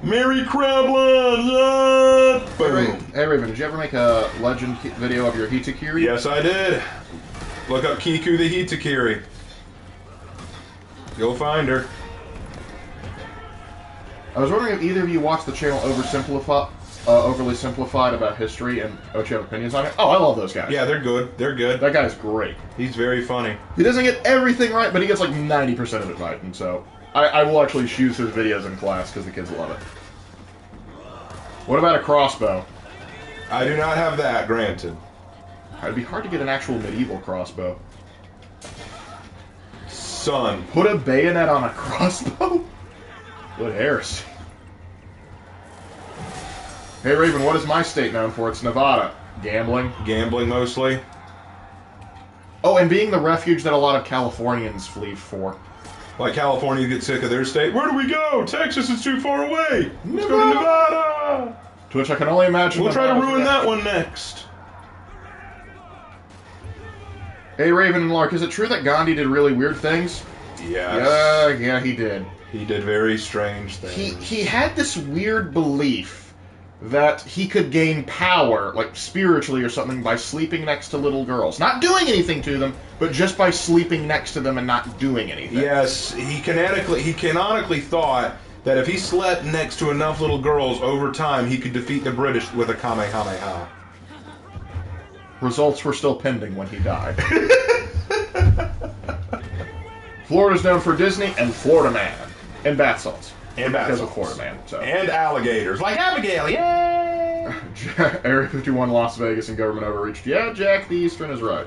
Mary Crabland! Boom. Hey, Raven, did you ever make a legend video of your Hitakiri? Yes, I did. Look up Kiku the Hitakiri. You'll find her. I was wondering if either of you watched the channel Overly Simplified about history and what you have opinions on it. Oh, I love those guys. Yeah, they're good. They're good. That guy's great. He's very funny. He doesn't get everything right, but he gets like 90% of it right, and so I will actually use his videos in class because the kids love it. What about a crossbow? I do not have that, granted. It'd be hard to get an actual medieval crossbow. Son. Put a bayonet on a crossbow? What heresy. Hey, Raven, what is my state known for? It's Nevada. Gambling. Gambling, mostly. Oh, and being the refuge that a lot of Californians flee for. Like California gets sick of their state. Where do we go? Texas is too far away. Let's go to Nevada. To which I can only imagine. We'll try to ruin that one next. Hey, Raven and Lark, is it true that Gandhi did really weird things? Yes. Yeah, he did. He did very strange things. He had this weird belief that he could gain power, like spiritually or something, by sleeping next to little girls. Not doing anything to them, but just by sleeping next to them and not doing anything. Yes, he canonically thought that if he slept next to enough little girls over time, he could defeat the British with a Kamehameha. Results were still pending when he died. Florida's known for Disney and Florida Man. And bath salts. And bath because salts. of Florida Man. So. And alligators. Like Abigail, yay! Area 51, Las Vegas, and government overreached. Yeah, Jack the Eastern is right.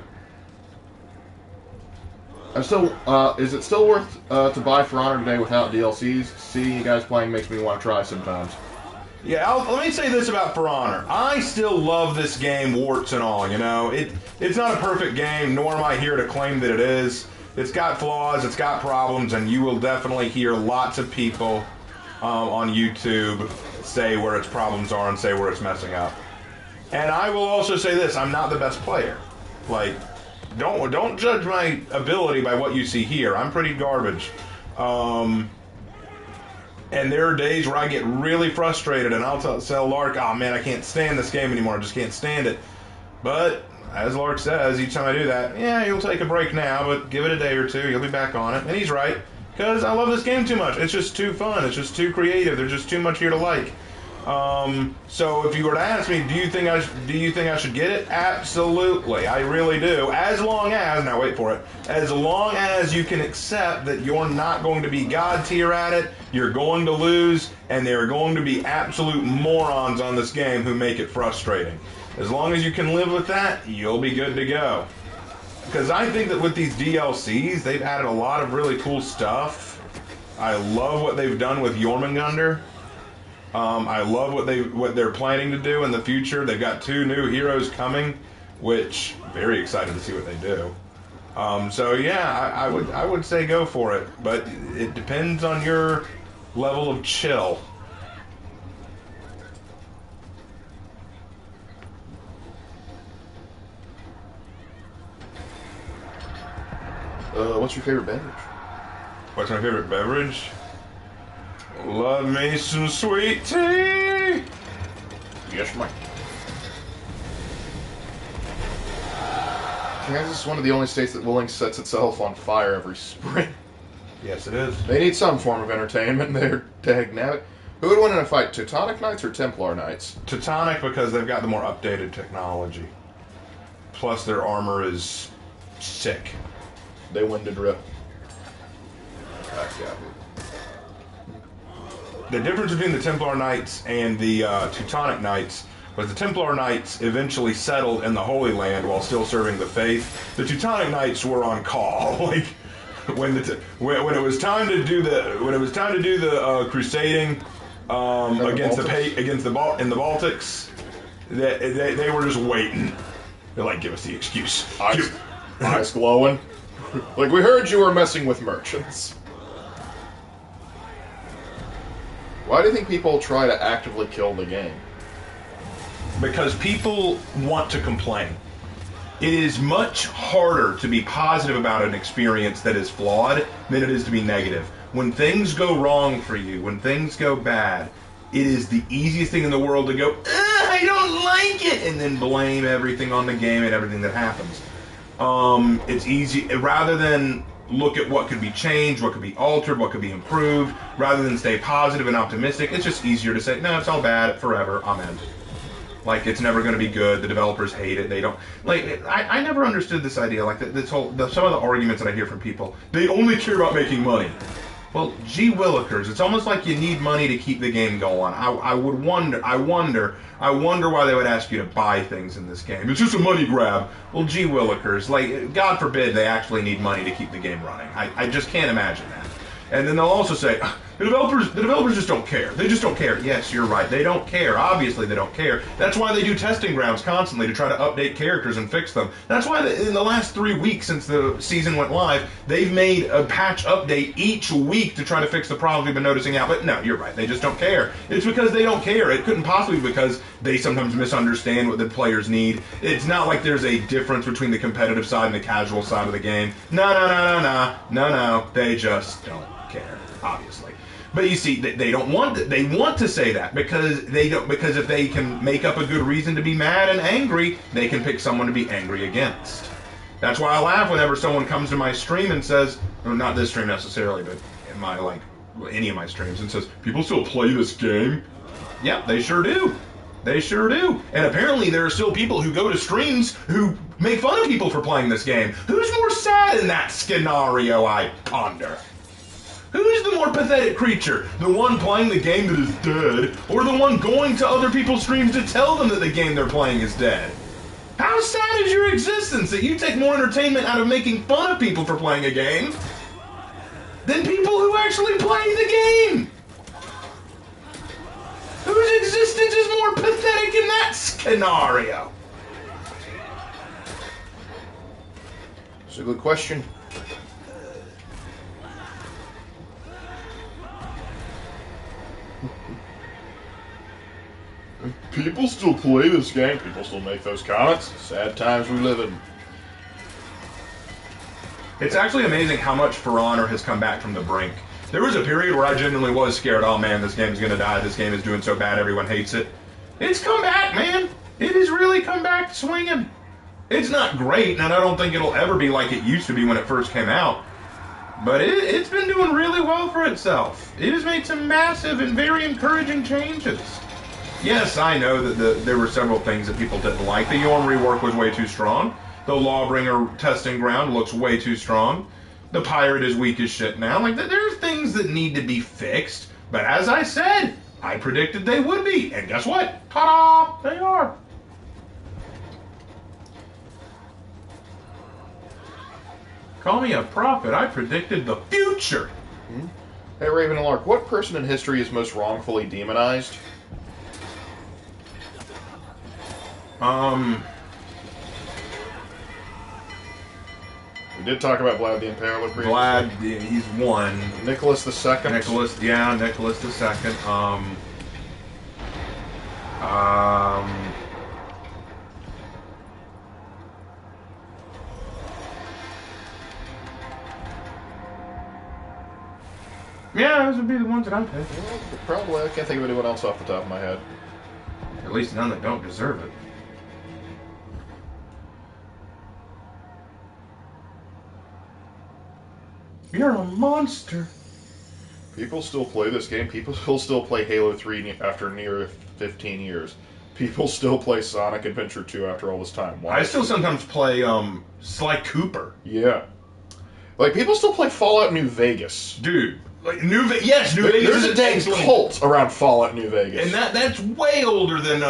Is it still worth to buy For Honor today without DLCs? Seeing you guys playing makes me want to try sometimes. Yeah, let me say this about For Honor. I still love this game, warts and all, you know. It's not a perfect game, nor am I here to claim that it is. It's got flaws, it's got problems, and you will definitely hear lots of people on YouTube say where its problems are and say where it's messing up. And I will also say this, I'm not the best player. Like, don't judge my ability by what you see here. I'm pretty garbage. And there are days where I get really frustrated and I'll tell Lark, oh man, I can't stand this game anymore. I just can't stand it. But, as Lark says, each time I do that, yeah, you'll take a break now, but give it a day or two, you'll be back on it. And he's right, because I love this game too much. It's just too fun. It's just too creative. There's just too much here to like. So if you were to ask me, do you think I should get it? Absolutely, I really do. As long as, now wait for it, as long as you can accept that you're not going to be God tier at it, you're going to lose, and there are going to be absolute morons on this game who make it frustrating. As long as you can live with that, you'll be good to go. Because I think that with these DLCs, they've added a lot of really cool stuff. I love what they've done with Jormungandr. I love what they're planning to do in the future. They've got 2 new heroes coming, which very excited to see what they do. So yeah, I would say go for it, but it depends on your level of chill. What's your favorite beverage? What's my favorite beverage? Love me some sweet tea. Yes, Mike. Kansas is one of the only states that willing sets itself on fire every spring. Yes, it is. They need some form of entertainment. They're dagnabbit. Who would win in a fight, Teutonic Knights or Templar Knights? Teutonic, because they've got the more updated technology. Plus, their armor is sick. They win to drip. The difference between the Templar Knights and the Teutonic Knights was the Templar Knights eventually settled in the Holy Land while still serving the faith. The Teutonic Knights were on call, like when it was time to do the crusading against in the Baltics. They were just waiting. They're like, give us the excuse. Eyes glowing. Like, we heard you were messing with merchants. Why do you think people try to actively kill the game? Because people want to complain. It is much harder to be positive about an experience that is flawed than it is to be negative. When things go wrong for you, when things go bad, it is the easiest thing in the world to go, I don't like it, and then blame everything on the game and everything that happens. It's easy, rather than look at what could be changed, what could be altered, what could be improved, rather than stay positive and optimistic, it's just easier to say, no, it's all bad, forever, amen. Like, it's never going to be good, the developers hate it, they don't, like, I never understood this idea, like, some of the arguments that I hear from people, they only care about making money. Well, gee willikers, it's almost like you need money to keep the game going. I wonder why they would ask you to buy things in this game. It's just a money grab. Well, gee willikers, like, God forbid they actually need money to keep the game running. I just can't imagine that. And then they'll also say, the developers just don't care. They just don't care. Yes, you're right. They don't care. Obviously, they don't care. That's why they do testing grounds constantly to try to update characters and fix them. That's why in the last 3 weeks since the season went live, they've made a patch update each week to try to fix the problems we've been noticing out. But no, you're right. They just don't care. It's because they don't care. It couldn't possibly be because they sometimes misunderstand what the players need. It's not like there's a difference between the competitive side and the casual side of the game. No. They just don't care, obviously. But you see, they don't want to, they want to say that because they don't, because if they can make up a good reason to be mad and angry, they can pick someone to be angry against. That's why I laugh whenever someone comes to my stream and says, or not this stream necessarily, but in my, like, any of my streams, and says, people still play this game? Yeah, they sure do. They sure do. And apparently there are still people who go to streams who make fun of people for playing this game. Who's more sad in that scenario, I ponder? Who's the more pathetic creature? The one playing the game that is dead, or the one going to other people's streams to tell them that the game they're playing is dead? How sad is your existence that you take more entertainment out of making fun of people for playing a game than people who actually play the game? Whose existence is more pathetic in that scenario? It's a good question. People still play this game. People still make those comments. Sad times we live in. It's actually amazing how much For Honor has come back from the brink. There was a period where I genuinely was scared, oh man, this game's gonna die, this game is doing so bad, everyone hates it. It's come back, man. It has really come back swinging. It's not great, and I don't think it'll ever be like it used to be when it first came out. But it's been doing really well for itself. It has made some massive and very encouraging changes. Yes, I know that there were several things that people didn't like. The Yorm rework was way too strong. The Lawbringer testing ground looks way too strong. The pirate is weak as shit now. Like, there's things that need to be fixed. But as I said, I predicted they would be. And guess what? Ta-da! They are. Call me a prophet. I predicted the future. Hmm? Hey, Raven and Lark, what person in history is most wrongfully demonized? We did talk about Vlad the Impaler previously. Vlad, he's one. Nicholas II. Nicholas II. Yeah, those would be the ones that I'm picking. Well, probably. I can't think of anyone else off the top of my head. At least none that don't deserve it. You're a monster. People still play this game. People still play Halo 3 after near 15 years. People still play Sonic Adventure 2 after all this time. Why? I still sometimes play Sly Cooper. Yeah. Like, people still play Fallout New Vegas. Dude. Like New Vegas There's is a dang cult around Fallout New Vegas. And that's way older than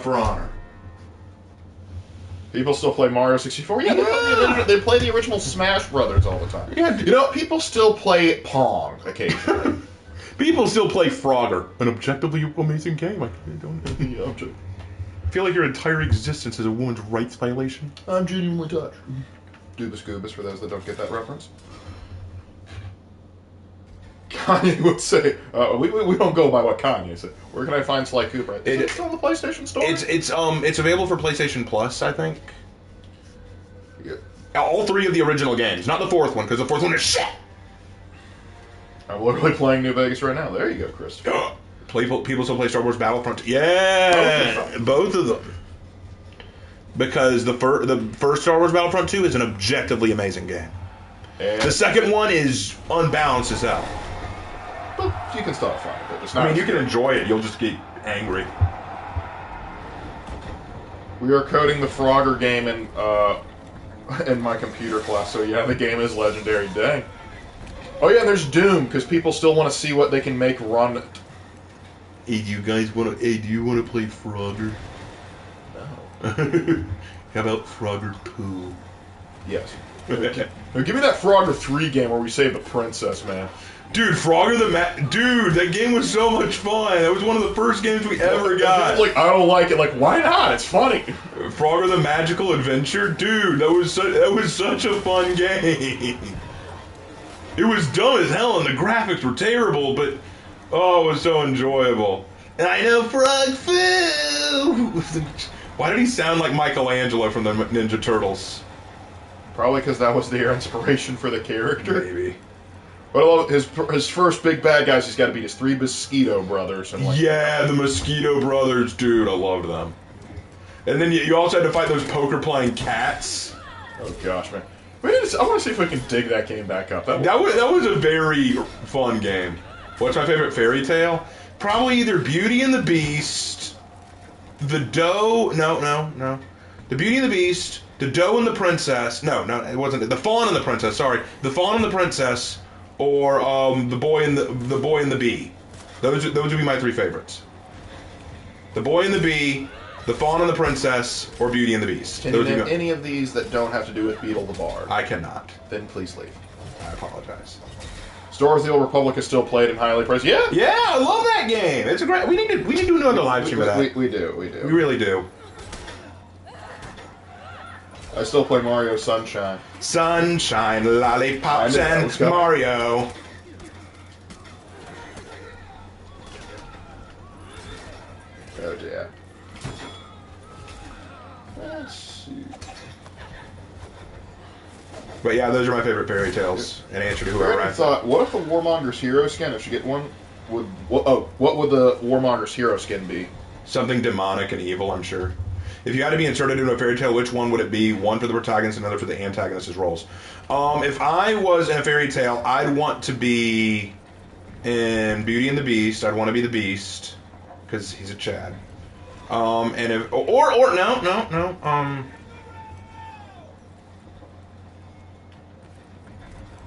For Honor. People still play Mario 64. Yeah, they play the original Smash Brothers all the time. Yeah, you know, people still play Pong occasionally. People still play Frogger, an objectively amazing game. I feel like your entire existence is a woman's rights violation. I'm genuinely touched. Doobus Goobus for those that don't get that reference. Kanye would say, we don't go by what Kanye said. Where can I find Sly Cooper? Is it still on the PlayStation Store? It's available for PlayStation Plus, I think. Yeah. All three of the original games, not the fourth one, because the fourth one is shit. I'm literally playing New Vegas right now. There you go, Christopher. People still play Star Wars Battlefront. Yeah, both of them. Because the first Star Wars Battlefront 2 is an objectively amazing game. And the second one is unbalanced as hell. But you can still have fun with it. It's not you can enjoy it. You'll just get angry. We are coding the Frogger game in my computer class, so yeah, the game is legendary. Dang. Oh yeah, there's Doom, because people still want to see what they can make run. Hey, do you guys want to? Hey, do you want to play Frogger? No. How about Frogger 2? Yes. Now, give me that Frogger 3 game where we save the princess, man. Dude, Frogger Dude, that game was so much fun. That was one of the first games we ever got. Like, I don't like it. Like, why not? It's funny. Frogger the Magical Adventure? Dude, that was such a fun game. It was dumb as hell and the graphics were terrible, but oh, it was so enjoyable. And I know Frog Fu! Why did he sound like Michelangelo from the Ninja Turtles? Probably because that was their inspiration for the character. Maybe. But I love his first big bad guys. He's got to beat his 3 Mosquito brothers. And like, yeah, the Mosquito Brothers, dude. I loved them. And then you also had to fight those poker-playing cats. Oh gosh, man. I want to see if we can dig that game back up. That was a very fun game. What's my favorite fairy tale? Probably either Beauty and the Beast, The Doe... No. The Beauty and the Beast, The Doe and the Princess... No, it wasn't. The Fawn and the Princess, sorry. The Fawn and the Princess, or The Boy and the Bee. Those would be my 3 favorites. The Boy and the Bee, The Fawn and the Princess, or Beauty and the Beast. Can you name any of these that don't have to do with Beetle the Bard? I cannot. Then please leave. I apologize. Star Wars: The Old Republic is still played and highly praised. Yeah, I love that game. It's a great. We need to do another live stream of that. We do. We really do. I still play Mario Sunshine. Sunshine, lollipops, and Mario. Oh dear. Let's see. But yeah, those are my favorite fairy tales. In answer to whoever I thought, what if the Warmonger's hero skin? If you get one, what would the Warmonger's hero skin be? Something demonic and evil, I'm sure. If you had to be inserted into a fairy tale, which one would it be? One for the protagonist, another for the antagonist's roles. If I was in a fairy tale, I'd want to be in Beauty and the Beast. I'd want to be the Beast because he's a Chad. And if no.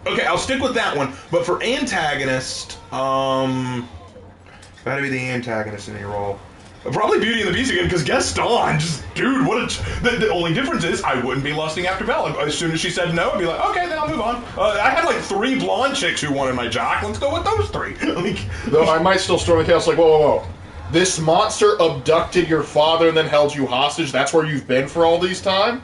Okay, I'll stick with that one. But for antagonist, if I had to be the antagonist in any role, probably Beauty and the Beast again, because Gaston, dude, the only difference is I wouldn't be lusting after Belle. As soon as she said no, I'd be like, okay, then I'll move on. I had like 3 blonde chicks who wanted my jock. Let's go with those 3. Though I might still storm the chaos like, whoa. This monster abducted your father and then held you hostage? That's where you've been for all these time?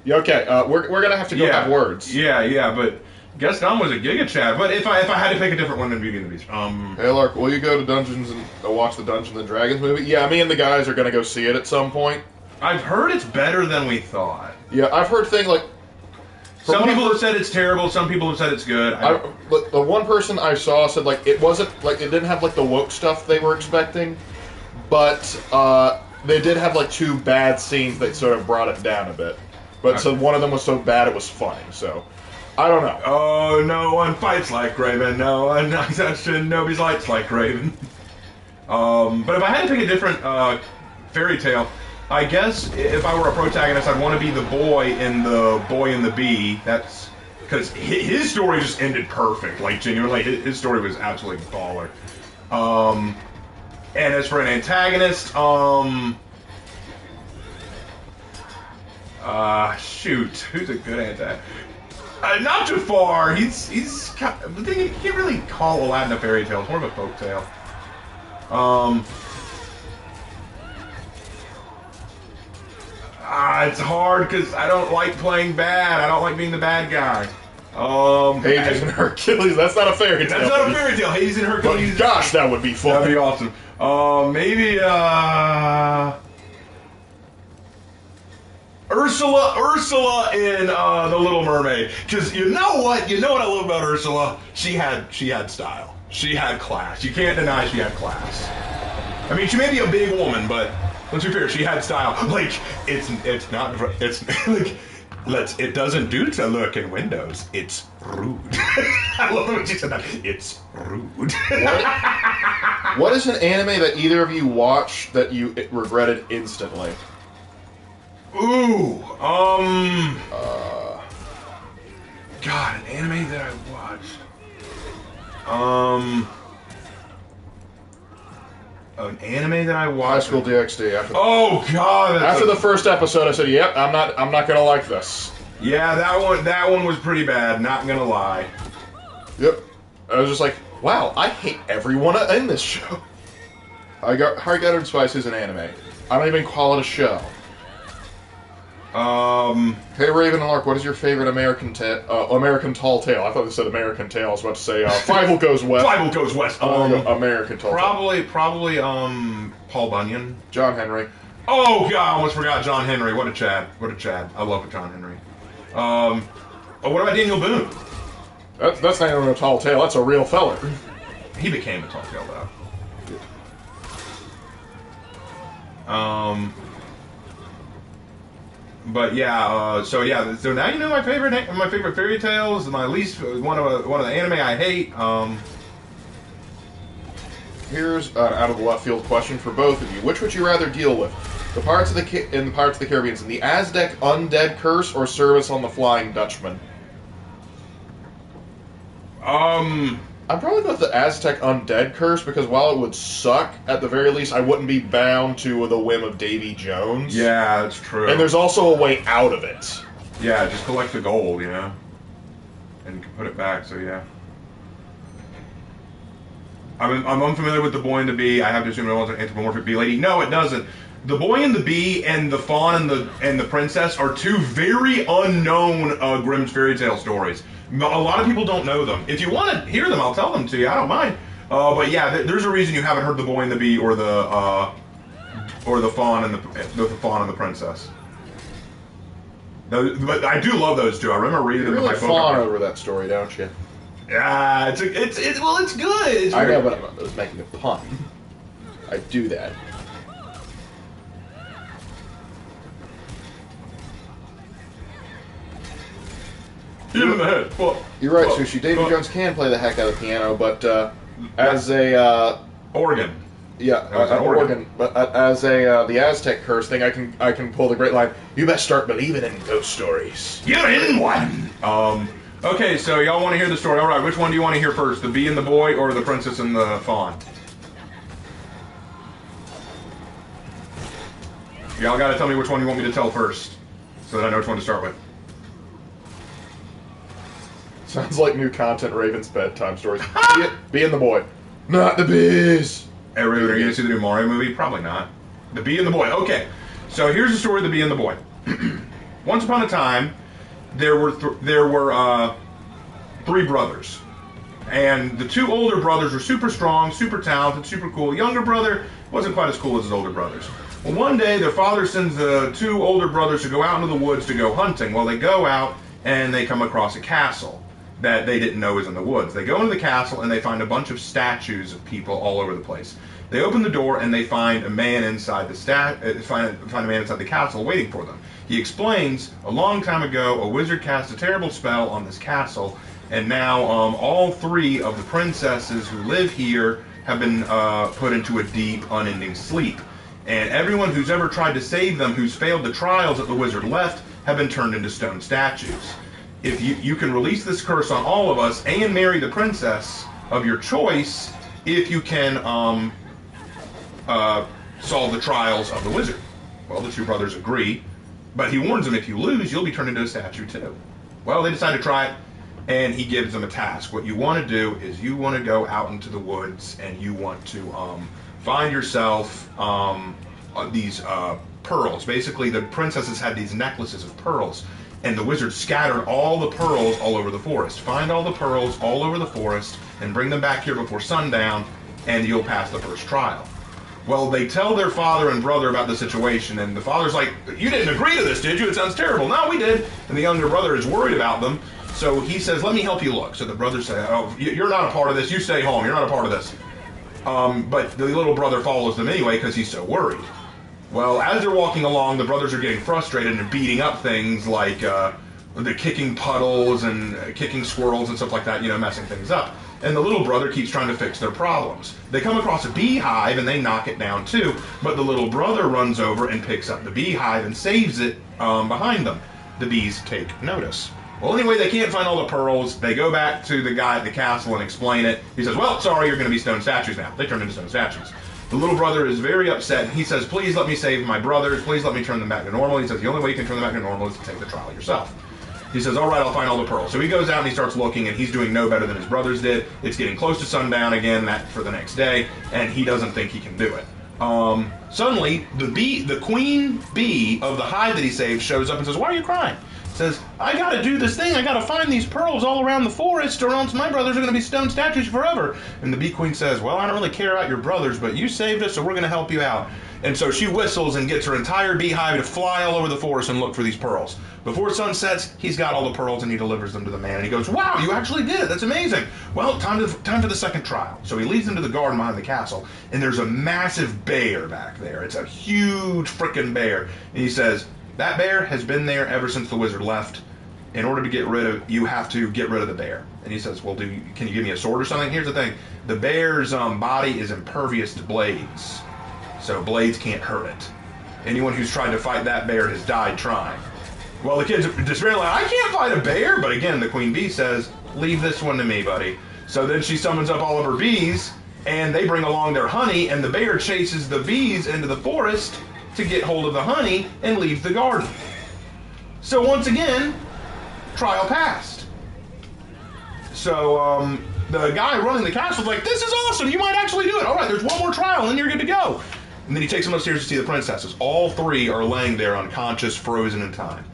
Yeah, okay, we're going to have to go have words. Yeah, but Gaston was a Giga Chad, but if I had to pick a different one than Beauty and the Beast. Hey, Lark, will you go to Dungeons and watch the Dungeons and Dragons movie? Yeah, me and the guys are going to go see it at some point. I've heard it's better than we thought. Yeah, I've heard things like... Some people have said it's terrible, some people have said it's good. But the one person I saw said, like, it wasn't, like, it didn't have, like, the woke stuff they were expecting, but they did have, like, 2 bad scenes that sort of brought it down a bit. But so one of them was so bad it was funny, so... I don't know. Oh, no one fights like Raven. No one, nobody's lights like Raven. But if I had to pick a different fairy tale, I guess if I were a protagonist, I'd want to be the boy in The Boy and the Bee. That's because his story just ended perfect. Like, genuinely, his story was absolutely baller. And as for an antagonist, shoot, who's a good antagonist? Not Jafar. He's kind of, you can't really call Aladdin a fairy tale. It's more of a folk tale. It's hard because I don't like playing bad. I don't like being the bad guy. Hades and Hercules. That's not a fairy tale. That's not a fairy tale. Hades and Hercules. But gosh, that would be fun. That'd be awesome. Maybe Ursula in The Little Mermaid, because you know what I love about Ursula? She had style. She had class. You can't deny she had class. I mean, she may be a big woman, but let's be fair, she had style. Like, it's like, it doesn't do to look in windows. It's rude. I love when she said that. It's rude. What is an anime that either of you watched that you regretted instantly? Ooh, God, an anime that I watched. An anime that I watched. High School DxD. Oh God! After the first episode, I said, "Yep, I'm not gonna like this." Yeah, that one was pretty bad. Not gonna lie. Yep. I was just like, "Wow, I hate everyone in this show." Harry and Spice is an anime. I don't even call it a show. Hey Raven and Lark, what is your favorite American Tall Tale? I thought they said American Tale. I was about to say Fievel Goes West. Fievel Goes West. American Tall Tale. Probably Paul Bunyan. John Henry. Oh God, I almost forgot John Henry. What a Chad. I love John Henry. What about Daniel Boone? That's not even a tall tale. That's a real feller. He became a tall tale though. But yeah, so now you know my favorite fairy tales, my least one of the anime I hate. Here's out of the left field question for both of you: which would you rather deal with, the Pirates of the Caribbean, in the Aztec undead curse, or service on the Flying Dutchman? I'd probably go with the Aztec undead curse, because while it would suck, at the very least I wouldn't be bound to the whim of Davy Jones. Yeah, that's true. And there's also a way out of it. Yeah, just collect the gold, you know, and you can put it back. So yeah. I'm unfamiliar with the Boy and the Bee. I have to assume it was an anthropomorphic bee lady. No, it doesn't. The Boy and the Bee and the Fawn and the Princess are two very unknown Grimm's fairy tale stories. A lot of people don't know them. If you want to hear them, I'll tell them to you. I don't mind. But yeah, there's a reason you haven't heard the Boy and the Bee or the Fawn and the Fawn and the Princess. But I do love those two. I remember reading them in my book. You really fawn over that story, don't you? Yeah, it's good. I know, but I was making a pun. I do that. Hit him in the head. You're right, Sushi. Davy Jones can play the heck out of the piano, but as a organ. Yeah, an organ. But as the Aztec curse thing, I can pull the great line. You best start believing in ghost stories. You're in one. Okay, so y'all want to hear the story. All right, which one do you want to hear first? The Bee and the Boy or the Princess and the Fawn? Y'all got to tell me which one you want me to tell first, so that I know which one to start with. Sounds like new content, Raven's bedtime stories. Bee and the Boy. Not the bees! Hey, Raven, are you going to see the new Mario movie? Probably not. The Bee and the Boy. Okay, so here's the story of the Bee and the Boy. Once upon a time, there were three brothers. And the two older brothers were super strong, super talented, super cool. Younger brother wasn't quite as cool as his older brothers. Well, one day, their father sends the two older brothers to go out into the woods to go hunting. Well, they go out, and they come across a castle that they didn't know was in the woods. They go into the castle, and they find a bunch of statues of people all over the place. They open the door, and they find a man inside the find a man inside the castle waiting for them. He explains, a long time ago, a wizard cast a terrible spell on this castle, and now all three of the princesses who live here have been put into a deep, unending sleep. And everyone who's ever tried to save them, who's failed the trials that the wizard left, have been turned into stone statues. If you can release this curse on all of us and marry the princess of your choice, if you can solve the trials of the wizard. Well, the two brothers agree, but he warns them, if you lose, you'll be turned into a statue too. Well, they decide to try it, and he gives them a task. What you want to do is you want to go out into the woods, and you want to find yourself these pearls. Basically, the princesses had these necklaces of pearls, and the wizard scattered all the pearls all over the forest. Find all the pearls all over the forest, and bring them back here before sundown, and you'll pass the first trial. Well, they tell their father and brother about the situation, and the father's like, you didn't agree to this, did you? It sounds terrible. No, we did. And the younger brother is worried about them, so he says, let me help you look. So the brothers say, oh, you're not a part of this. You stay home. You're not a part of this. But the little brother follows them anyway because he's so worried. Well, as they're walking along, the brothers are getting frustrated and beating up things like the kicking puddles and kicking squirrels and stuff like that, messing things up. And the little brother keeps trying to fix their problems. They come across a beehive and they knock it down too, but the little brother runs over and picks up the beehive and saves it behind them. The bees take notice. Well, anyway, they can't find all the pearls. They go back to the guy at the castle and explain it. He says, well, sorry, you're going to be stone statues now. They turn into stone statues. The little brother is very upset, and he says, please let me save my brothers. Please let me turn them back to normal. He says, the only way you can turn them back to normal is to take the trial yourself. He says, all right, I'll find all the pearls. So he goes out and he starts looking, and he's doing no better than his brothers did. It's getting close to sundown again for the next day, and he doesn't think he can do it. Suddenly, the queen bee of the hive that he saved shows up and says, why are you crying? says, I gotta do this thing. I gotta find these pearls all around the forest, or else my brothers are gonna be stone statues forever. And the Bee Queen says, well, I don't really care about your brothers, but you saved us, so we're gonna help you out. And so she whistles and gets her entire beehive to fly all over the forest and look for these pearls. Before sun sets, he's got all the pearls and he delivers them to the man. And he goes, wow, you actually did it. That's amazing. Well, time for the second trial. So he leads them to the garden behind the castle, and there's a massive bear back there. It's a huge frickin' bear. And he says, that bear has been there ever since the wizard left. In order to get rid of, you have to get rid of the bear. And he says, well, can you give me a sword or something? Here's the thing. The bear's body is impervious to blades. So blades can't hurt it. Anyone who's tried to fight that bear has died trying. Well, the kids are just really like, I can't fight a bear. But again, the queen bee says, leave this one to me, buddy. So then she summons up all of her bees, and they bring along their honey, and the bear chases the bees into the forest to get hold of the honey and leave the garden. So once again, trial passed. So the guy running the castle is like, this is awesome. You might actually do it. All right, there's one more trial, and then you're good to go. And then he takes them upstairs to see the princesses. All three are laying there unconscious, frozen in time.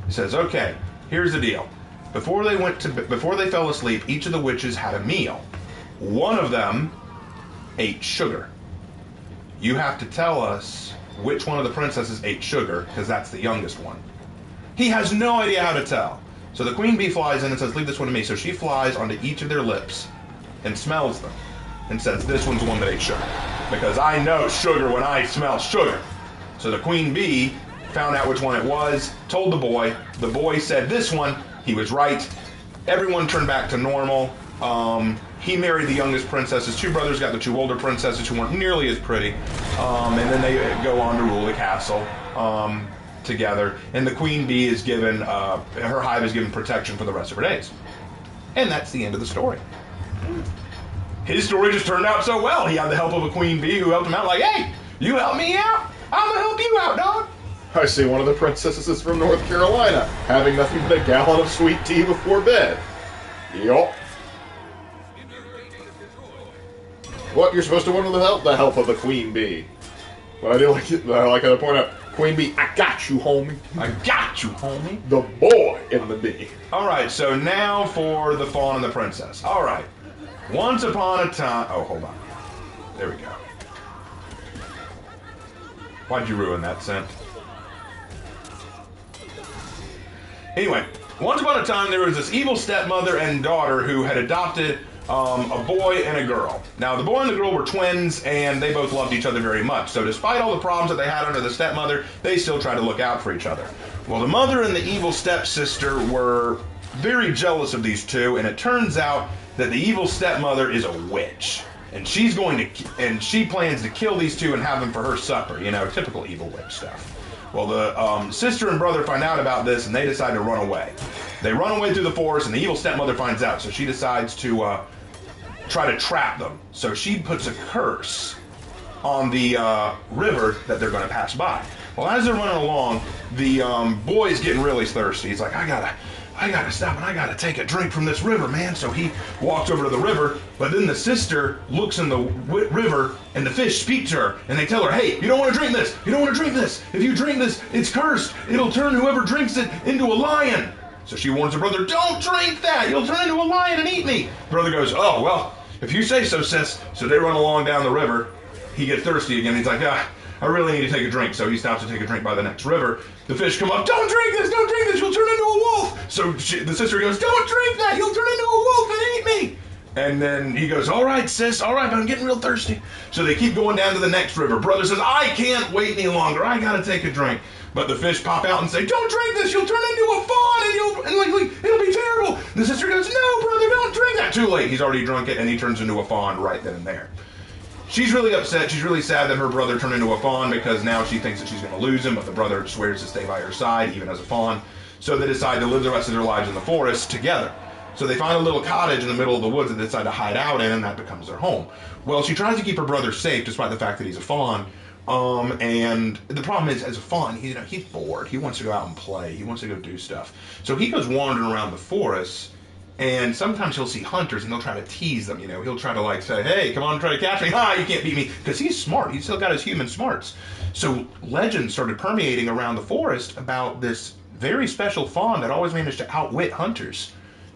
He says, okay, here's the deal. Before they fell asleep, each of the witches had a meal. One of them ate sugar. You have to tell us which one of the princesses ate sugar, because that's the youngest one. He has no idea how to tell. So the queen bee flies in and says, leave this one to me. So she flies onto each of their lips and smells them and says, this one's the one that ate sugar. Because I know sugar when I smell sugar. So the queen bee found out which one it was, told the boy. The boy said this one. He was right. Everyone turned back to normal. He married the youngest princess. His two brothers got the two older princesses who weren't nearly as pretty. And then they go on to rule the castle together. And the queen bee is given, her hive is given protection for the rest of her days. And that's the end of the story. His story just turned out so well. He had the help of a queen bee who helped him out. Like, hey, you help me out, I'm gonna help you out, dog. I see one of the princesses is from North Carolina, having nothing but a gallon of sweet tea before bed. Yup. What, you're supposed to want the help of the queen bee. But I like to point out, queen bee, I got you, homie. I got you, homie. The boy in the bee. All right, so now for the fawn and the princess. All right. Once upon a time... Oh, hold on. There we go. Why'd you ruin that scent? Anyway, once upon a time there was this evil stepmother and daughter who had adopted a boy and a girl. Now, the boy and the girl were twins, and they both loved each other very much. So despite all the problems that they had under the stepmother, they still tried to look out for each other. Well, the mother and the evil stepsister were very jealous of these two, and it turns out that the evil stepmother is a witch. And she plans to kill these two and have them for her supper. You know, typical evil witch stuff. Well, the sister and brother find out about this, and they decide to run away. They run away through the forest, and the evil stepmother finds out, so she decides to try to trap them. So she puts a curse on the river that they're going to pass by. Well, as they're running along, the boy's getting really thirsty. He's like, I gotta stop and I gotta take a drink from this river, man. So he walks over to the river, but then the sister looks in the river and the fish speak to her and they tell her, hey, you don't want to drink this. You don't want to drink this. If you drink this, it's cursed. It'll turn whoever drinks it into a lion. So she warns her brother, don't drink that. You'll turn into a lion and eat me. Brother goes, oh, well, if you say so, sis. So they run along down the river. He gets thirsty again. He's like, I really need to take a drink. So he stops to take a drink by the next river. The fish come up, don't drink this, you'll turn into a wolf. So the sister goes, don't drink that, you'll turn into a wolf and eat me. And then he goes, all right, sis, all right, but I'm getting real thirsty. So they keep going down to the next river. Brother says, I can't wait any longer, I gotta take a drink. But the fish pop out and say, don't drink this, you'll turn into a fawn and it'll be terrible. The sister goes, no, brother, don't drink that. Too late, he's already drunk it and he turns into a fawn right then and there. She's really upset. She's really sad that her brother turned into a fawn because now she thinks that she's going to lose him, but the brother swears to stay by her side, even as a fawn. So they decide to live the rest of their lives in the forest together. So they find a little cottage in the middle of the woods that they decide to hide out in, and that becomes their home. Well, she tries to keep her brother safe despite the fact that he's a fawn. And the problem is, as a fawn, he's bored. He wants to go out and play. He wants to go do stuff. So he goes wandering around the forest. And sometimes he'll see hunters and they'll try to tease them, He'll try to say, hey, come on, try to catch me. You can't beat me. Because he's smart. He's still got his human smarts. So legends started permeating around the forest about this very special fawn that always managed to outwit hunters.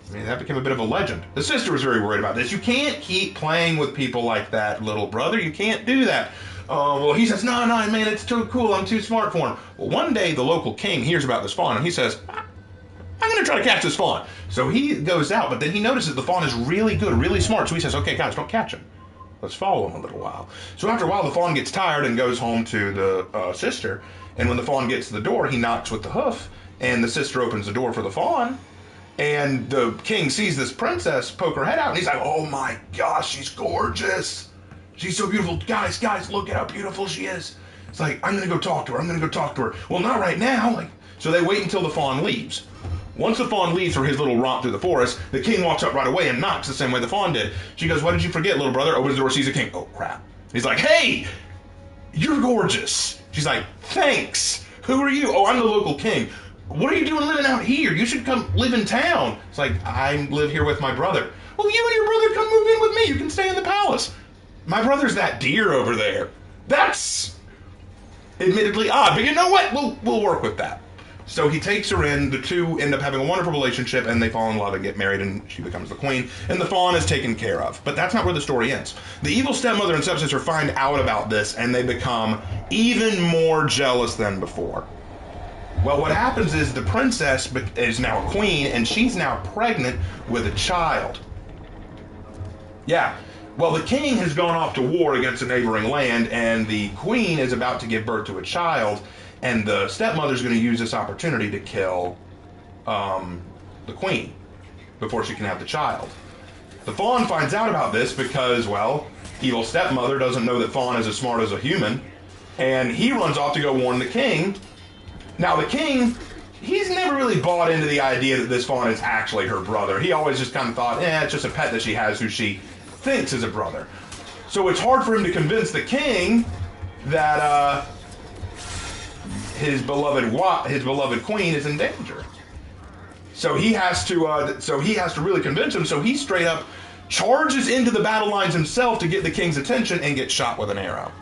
I mean, that became a bit of a legend. The sister was very worried about this. You can't keep playing with people like that, little brother. You can't do that. Well, he says, no, man, it's too cool. I'm too smart for him. Well, one day the local king hears about this fawn, and he says, I'm going to try to catch this fawn. So he goes out, but then he notices the fawn is really good, really smart. So he says, okay, guys, don't catch him. Let's follow him a little while. So after a while, the fawn gets tired and goes home to the sister. And when the fawn gets to the door, he knocks with the hoof, and the sister opens the door for the fawn. And the king sees this princess poke her head out, and he's like, oh my gosh, she's gorgeous. She's so beautiful. Guys, look at how beautiful she is. It's like, I'm going to go talk to her. Well, not right now. So they wait until the fawn leaves. Once the fawn leaves for his little romp through the forest, the king walks up right away and knocks the same way the fawn did. She goes, what did you forget, little brother? Opens the door, sees the king. Oh, crap. He's like, hey, you're gorgeous. She's like, thanks. Who are you? Oh, I'm the local king. What are you doing living out here? You should come live in town. It's like, I live here with my brother. Well, you and your brother come move in with me. You can stay in the palace. My brother's that deer over there. That's admittedly odd, but you know what? We'll work with that. So he takes her in. The two end up having a wonderful relationship, and they fall in love and get married, and she becomes the queen. And the fawn is taken care of. But that's not where the story ends. The evil stepmother and stepsister find out about this, and they become even more jealous than before. Well, what happens is the princess is now a queen, and she's now pregnant with a child. Yeah. Well, the king has gone off to war against a neighboring land, and the queen is about to give birth to a child, and the stepmother's going to use this opportunity to kill the queen before she can have the child. The fawn finds out about this because, well, evil stepmother doesn't know that fawn is as smart as a human, and he runs off to go warn the king. Now, the king, he's never really bought into the idea that this fawn is actually her brother. He always just kind of thought, it's just a pet that she has who she thinks is a brother. So it's hard for him to convince the king that his beloved queen is in danger. So he has to really convince him. So he straight up charges into the battle lines himself to get the king's attention and gets shot with an arrow.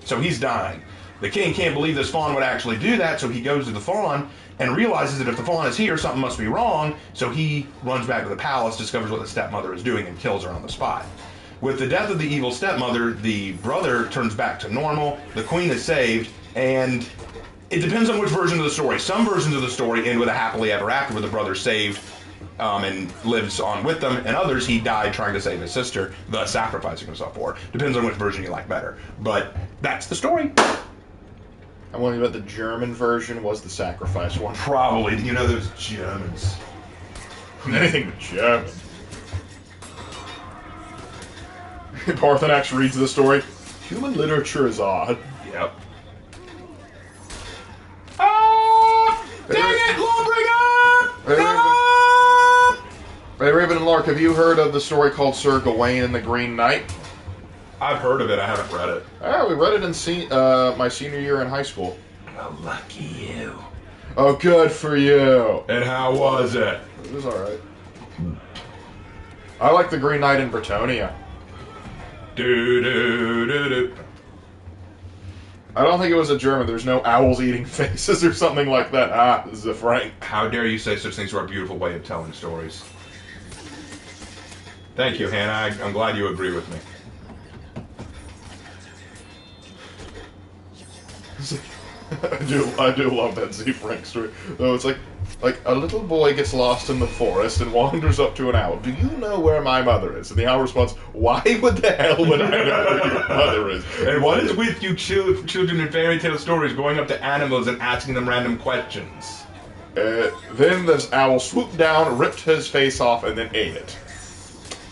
So he's dying. The king can't believe this fawn would actually do that, so he goes to the fawn and realizes that if the fawn is here, something must be wrong, so he runs back to the palace, discovers what the stepmother is doing, and kills her on the spot. With the death of the evil stepmother, the brother turns back to normal, the queen is saved, and it depends on which version of the story. Some versions of the story end with a happily ever after, where the brother's saved and lives on with them, and others, he died trying to save his sister, thus sacrificing himself for her. Depends on which version you like better. But that's the story. I'm wondering about the German version was the sacrifice one. Probably. You know those Germans. Anything but German. Parthenax reads the story. Human literature is odd. Yep. Ah! Dang it, Lawbringer! No! Hey, Raven and Lark, have you heard of the story called Sir Gawain and the Green Knight? I've heard of it. I haven't read it. Oh, we read it in my senior year in high school. Oh, lucky you. Oh, good for you. And how was it? It was alright. I like the Green Knight in Bretonia. Do. I don't think it was a German. There's no owls eating faces or something like that. Ah, this is a Frank. How dare you say such things to our beautiful way of telling stories. Thank you, Hannah. I'm glad you agree with me. I do love that Z Frank story. Though it's like a little boy gets lost in the forest and wanders up to an owl. Do you know where my mother is? And the owl responds, why would the hell would I know where your mother is? And what is with you children in fairy tale stories going up to animals and asking them random questions? Then this owl swooped down, ripped his face off, and then ate it.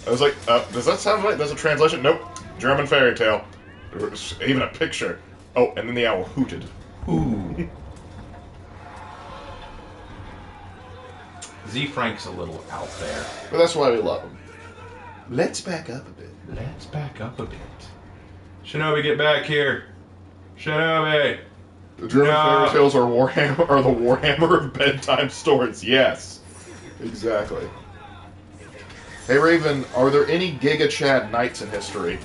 I was like, does that sound right? That's a translation? Nope. German fairy tale. There's even a picture. Oh, and then the owl hooted. Ooh. Z Frank's a little out there. But that's why we love him. Let's back up a bit. Let's back up a bit. Shinobi, get back here. Shinobi. The German fairy tales are the Warhammer of bedtime stories. Yes. Exactly. Hey Raven, are there any Giga Chad knights in history?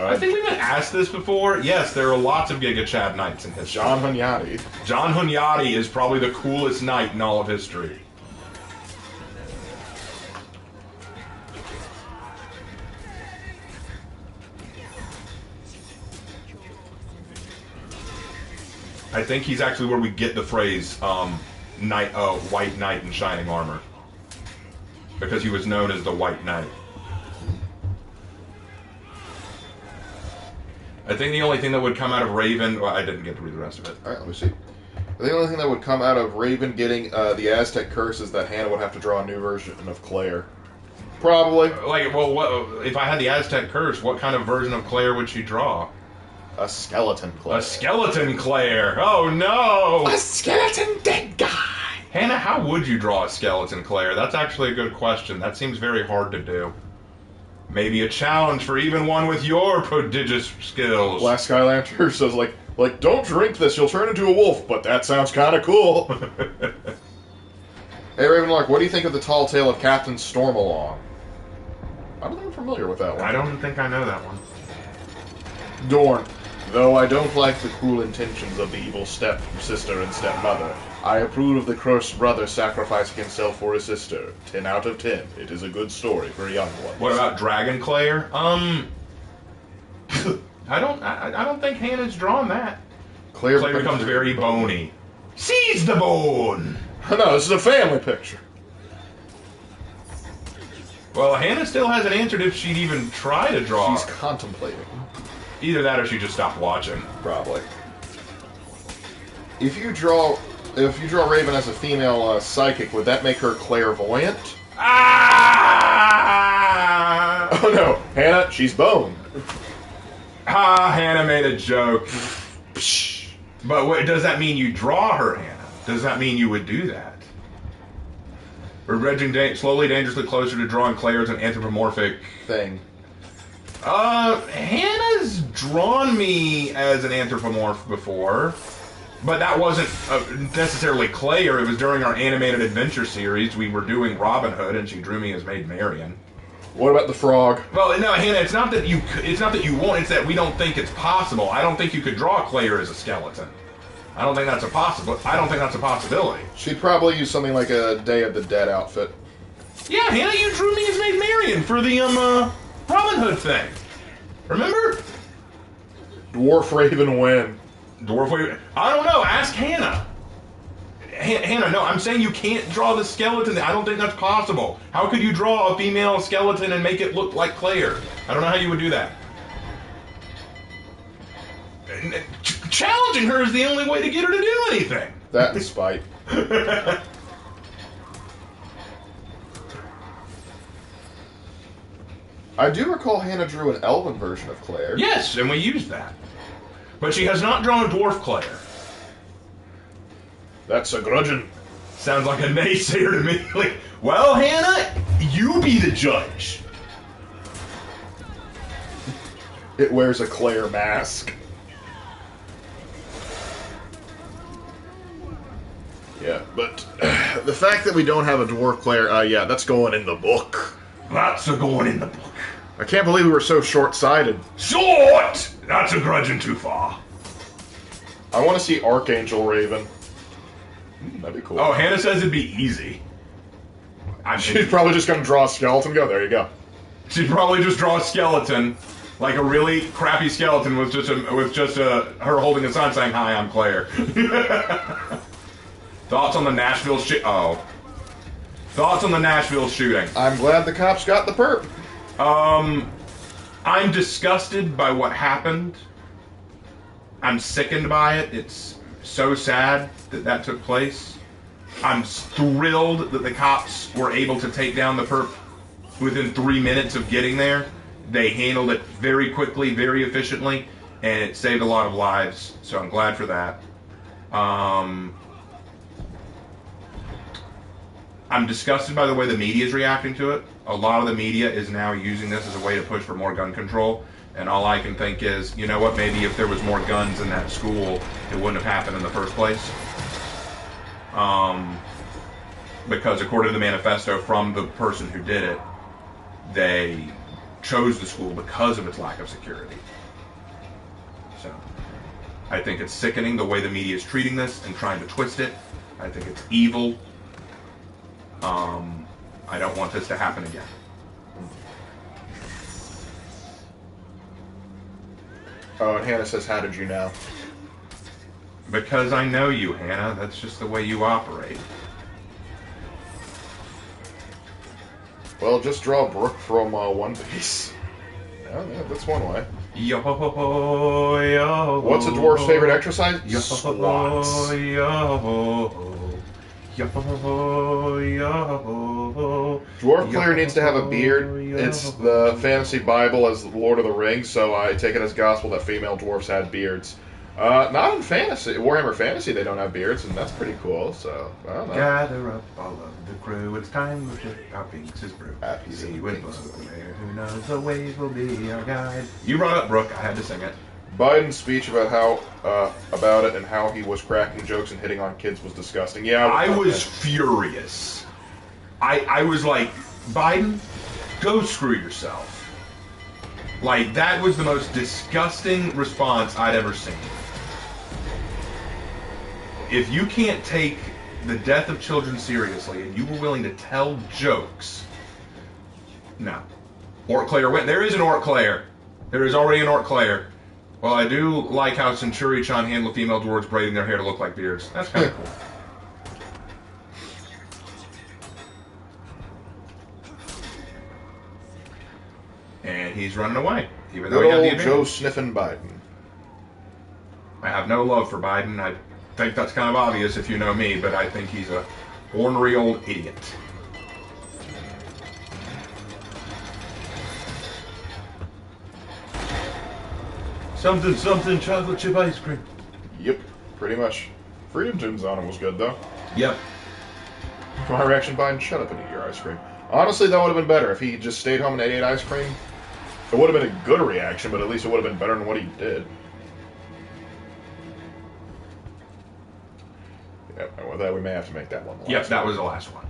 I think we've been asked this before. Yes, there are lots of Giga Chad knights in history. John Hunyadi. John Hunyadi is probably the coolest knight in all of history. I think he's actually where we get the phrase white knight in shining armor. Because he was known as the White Knight. I think the only thing that would come out of Raven... Well, I didn't get to read the rest of it. Alright, let me see. I think the only thing that would come out of Raven getting the Aztec curse is that Hannah would have to draw a new version of Claire. Probably. Like, well, what, if I had the Aztec curse, what kind of version of Claire would she draw? A skeleton Claire. A skeleton Claire! Oh, no! A skeleton dead guy! Hannah, how would you draw a skeleton Claire? That's actually a good question. That seems very hard to do. Maybe a challenge for even one with your prodigious skills. Last Skylander says, like, don't drink this, you'll turn into a wolf, but that sounds kind of cool. Hey, Ravenlark, what do you think of the tall tale of Captain Stormalong? I don't think I'm familiar with that one. I don't think I know that one. Dorn, though I don't like the cruel intentions of the evil step-sister and stepmother, I approve of the cursed brother sacrificing himself for his sister. 10 out of 10. It is a good story for young ones. What about Dragon Claire? I don't think Hannah's drawn that. Claire becomes very bony. Seize the bone! No, this is a family picture. Well, Hannah still hasn't answered if she'd even try to draw. She's contemplating. Either that or she just stopped watching. Probably. If you draw Raven as a female psychic, would that make her clairvoyant? Ah! Oh no, Hannah, she's bone. Ah, Hannah made a joke. But what, does that mean you draw her, Hannah? Does that mean you would do that? We're edging slowly, dangerously closer to drawing Claire as an anthropomorphic thing. Hannah's drawn me as an anthropomorph before. But that wasn't necessarily Claire. It was during our animated adventure series. We were doing Robin Hood, and she drew me as Maid Marian. What about the frog? Well, no, Hannah. It's not that you won't. It's that we don't think it's possible. I don't think you could draw Claire as a skeleton. I don't think that's a possibility. She'd probably use something like a Day of the Dead outfit. Yeah, Hannah, you drew me as Maid Marian for the Robin Hood thing. Remember? Dwarf Raven win. Dwarf Raven. I don't know. Ask Hannah. Hannah, no, I'm saying you can't draw the skeleton. I don't think that's possible. How could you draw a female skeleton and make it look like Claire? I don't know how you would do that. Challenging her is the only way to get her to do anything. That and spite. I do recall Hannah drew an elven version of Claire. Yes, and we used that. But she has not drawn a dwarf Claire. That's a grudging. Sounds like a naysayer to me. Like, well, Hannah, you be the judge. It wears a Claire mask. Yeah, but the fact that we don't have a dwarf Claire, yeah, that's going in the book. That's a going in the book. I can't believe we were so short-sighted. Short! That's a grudging too far. I want to see Archangel Raven. That'd be cool. Oh, Hannah says it'd be easy. She's probably just going to draw a skeleton. Go, there you go. She'd probably just draw a skeleton, like a really crappy skeleton with just her holding a sign saying, "Hi, I'm Claire." Thoughts on the Nashville Thoughts on the Nashville shooting? I'm glad the cops got the perp. I'm disgusted by what happened. I'm sickened by it. It's so sad that took place. I'm thrilled that the cops were able to take down the perp within 3 minutes of getting there. They handled it very quickly, very efficiently, and it saved a lot of lives. So I'm glad for that. I'm disgusted by the way the media is reacting to it. A lot of the media is now using this as a way to push for more gun control. And all I can think is, you know what, maybe if there was more guns in that school, it wouldn't have happened in the first place. Because according to the manifesto from the person who did it, chose the school because of its lack of security. So, I think it's sickening the way the media is treating this and trying to twist it. I think it's evil. I don't want this to happen again. Oh, and Hannah says, how did you know? Because I know you, Hannah. That's just the way you operate. Well, just draw Brooke from One Piece. Oh, yeah, that's one way. Yo, yo. What's a dwarf's favorite exercise? Yo, Squats. Dwarf player needs to have a beard. It's the fantasy Bible as the Lord of the Rings, so I take it as gospel that female dwarfs had beards. Not in fantasy. Warhammer Fantasy, they don't have beards, and that's pretty cool, so I don't know. Gather up all of the crew, it's time to ship our Binks' brew. See when who knows the ways will be our guide. You brought up Brooke, I had to sing it. Biden's speech about about it and how he was cracking jokes and hitting on kids was disgusting. Yeah, I was furious. I was like, Biden, go screw yourself. Like, that was the most disgusting response I'd ever seen. If you can't take the death of children seriously and you were willing to tell jokes, no. Orc Claire went. There is an Orc Claire. There is already an Orc Claire. Well, I do like how Centuri-chan handled female dwarves braiding their hair to look like beards. That's kind of cool. And he's running away, even though he had the advantage. Joe sniffing Biden. I have no love for Biden. I think that's kind of obvious if you know me, but I think he's a ornery old idiot. Something, something, chocolate chip ice cream. Yep, pretty much. Freedom Tunes on it was good, though. Yep. My reaction, Biden, shut up and eat your ice cream. Honestly, that would have been better if he just stayed home and ate ice cream. It would have been a good reaction, but at least it would have been better than what he did. Yep, well, that we may have to make that one. Yep, that was the last one.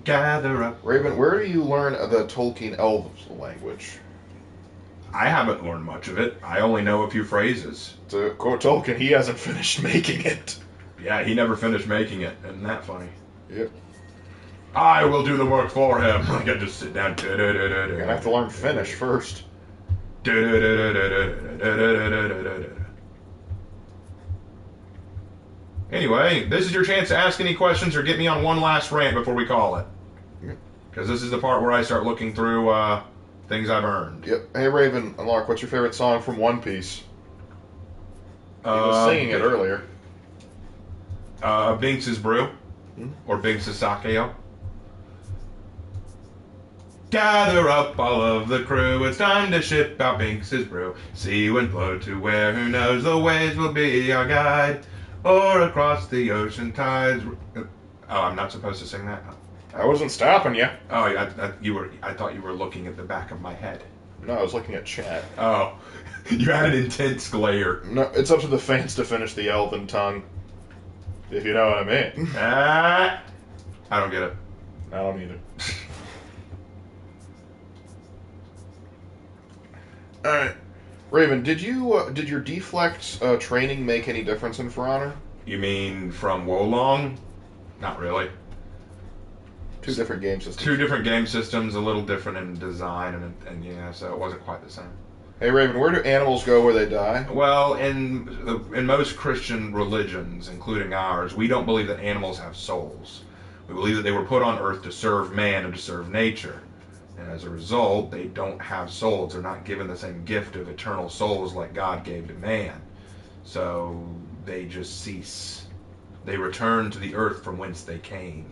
Gather up. Raven, where do you learn the Tolkien elves language? I haven't learned much of it. I only know a few phrases. To quote Tolkien, he hasn't finished making it. Yeah, he never finished making it. Isn't that funny? Yep. I will do the work for him. I can just sit down. You're gonna have to learn Finnish first. Anyway, this is your chance to ask any questions or get me on one last rant before we call it. Because this is the part where I start looking through things I've earned. Yep. Hey, Raven and Lark, what's your favorite song from One Piece? He was singing it earlier. Binks' Brew. Or Binks' Sakeo. Gather up all of the crew, it's time to ship out Binks' Brew. Sea wind blow to where, who knows, the waves will be our guide. Or across the ocean tides. Oh, I'm not supposed to sing that? I wasn't stopping you. Oh, yeah, I thought you were looking at the back of my head. No, I was looking at chat. Oh, you had an intense glare. No, it's up to the fans to finish the elven tongue. If you know what I mean. I don't get it. I don't either. Alright. Raven, did your deflect training make any difference in For Honor? You mean from Wolong? Not really. Two different game systems. Two different game systems, a little different in design, and yeah, so it wasn't quite the same. Hey Raven, where do animals go where they die? Well, in most Christian religions, including ours, we don't believe that animals have souls. We believe that they were put on earth to serve man and to serve nature. And as a result, they don't have souls. They're not given the same gift of eternal souls like God gave to man. So they just cease. They return to the earth from whence they came.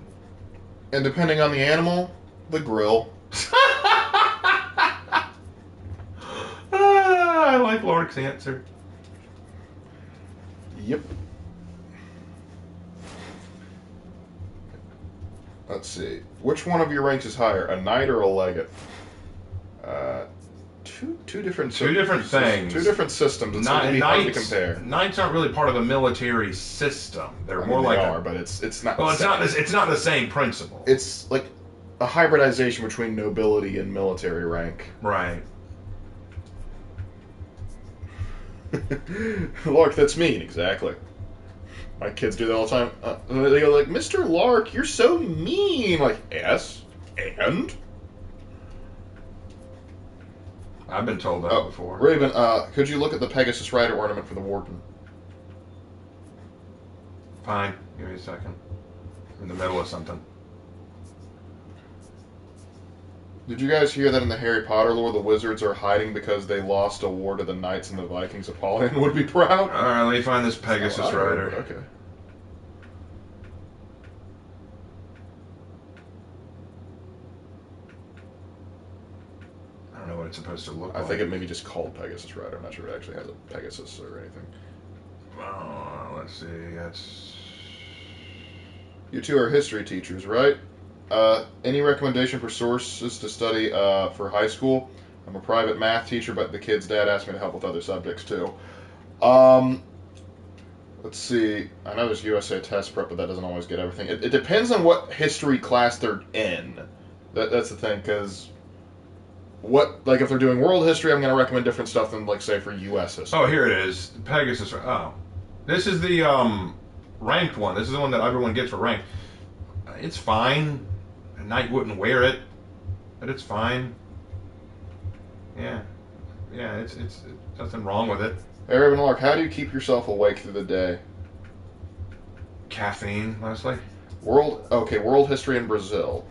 And depending on the animal, the grill. I like Lark's answer. Yep. Let's see. Which one of your ranks is higher, a knight or a legate? Two two different things. Two different systems. It's going to be hard to compare. Knights aren't really part of the military system. They're I more mean, like they are, but it's not. Well, it's not the same principle. It's like a hybridization between nobility and military rank. Right. Lark, that's mean. Exactly. My kids do that all the time. They go like, "Mr. Lark, you're so mean." Like, yes, and I've been told that before. Raven, could you look at the Pegasus Rider ornament for the Warden? Fine. Give me a second. I'm in the middle of something. Did you guys hear that in the Harry Potter lore, the wizards are hiding because they lost a war to the knights and the Vikings? Apollyon would be proud. All right, let me find this Pegasus Rider. Okay. I don't know what it's supposed to look like. I think it may be just called Pegasus Rider. I'm not sure it actually has a Pegasus or anything. Let's see. That's. You two are history teachers, right? Any recommendation for sources to study for high school? I'm a private math teacher, but the kid's dad asked me to help with other subjects too. Let's see. I know there's USA test prep, but that doesn't always get everything. It depends on what history class they're in. That's the thing, because if they're doing world history, I'm going to recommend different stuff than, like, say, for U.S. history. Oh, here it is. Pegasus. Oh. This is the ranked one. This is the one that everyone gets for ranked. It's fine. A knight wouldn't wear it, but it's fine. Yeah. Yeah, it's nothing wrong with it. Hey, Raven Lark, how do you keep yourself awake through the day? Caffeine, mostly. World history in Brazil.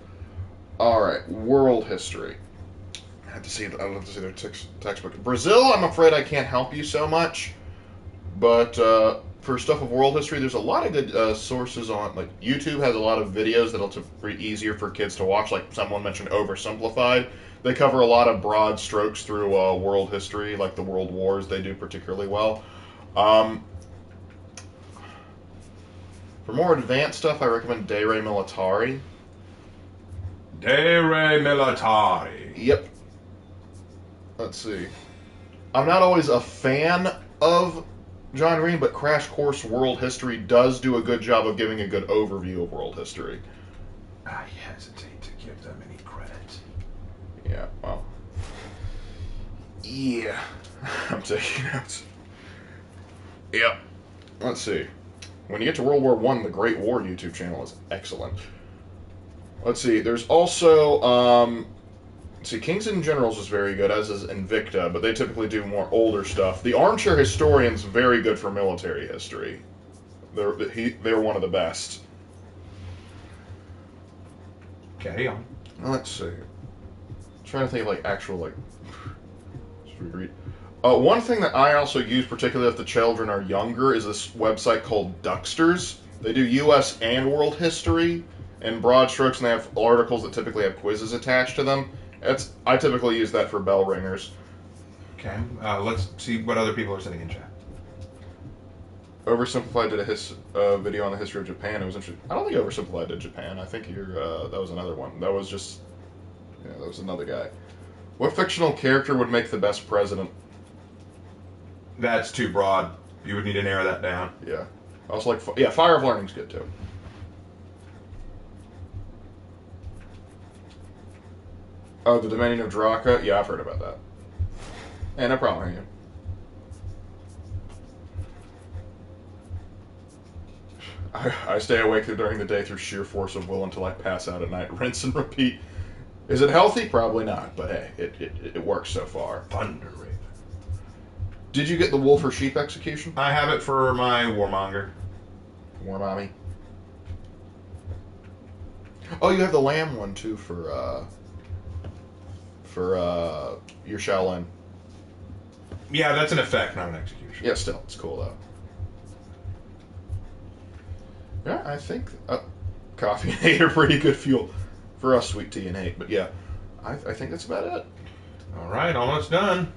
Alright, world history. I'd love to see their textbook. Brazil, I'm afraid I can't help you so much. But for stuff of world history, there's a lot of good sources on, like, YouTube has a lot of videos that'll be easier for kids to watch. Like someone mentioned, Oversimplified. They cover a lot of broad strokes through world history, like the World Wars. They do particularly well. For more advanced stuff, I recommend De Re Militari. De Re Militari. Yep. Let's see. I'm not always a fan of John Green, but Crash Course World History does do a good job of giving a good overview of world history. I hesitate to give them any credit. Yeah, well. Yeah. I'm taking notes. Yep. Let's see. When you get to World War I, the Great War YouTube channel is excellent. Let's see. There's also, Kings and Generals is very good, as is Invicta, but they typically do more older stuff. The Armchair Historian's very good for military history. They're one of the best. Carry on. Let's see. I'm trying to think of, like, actual, like... read. One thing that I also use, particularly if the children are younger, is this website called Ducksters. They do U.S. and world history in broad strokes, and they have articles that typically have quizzes attached to them. I typically use that for bell ringers. Okay, let's see what other people are saying in chat. Oversimplified did a video on the history of Japan. It was interesting. I don't think Oversimplified did Japan. I think that was another one. That was just... Yeah, that was another guy. What fictional character would make the best president? That's too broad. You would need to narrow that down. Yeah. I also like... Fire of Learning's good, too. Oh, the Dominion of Draka? Yeah, I've heard about that. Yeah, no problem, here. I stay awake during the day through sheer force of will until I pass out at night. Rinse and repeat. Is it healthy? Probably not, but hey, it works so far. Thunder Raven. Did you get the wolf or sheep execution? I have it for my Warmonger. Warmommy. Oh, you have the lamb one too for your Shaolin. Yeah, that's an effect, not an execution. Yeah, still, it's cool though. Yeah, I think coffee and hate are pretty good fuel for us, sweet tea and hate. But yeah, I think that's about it. All right, almost done.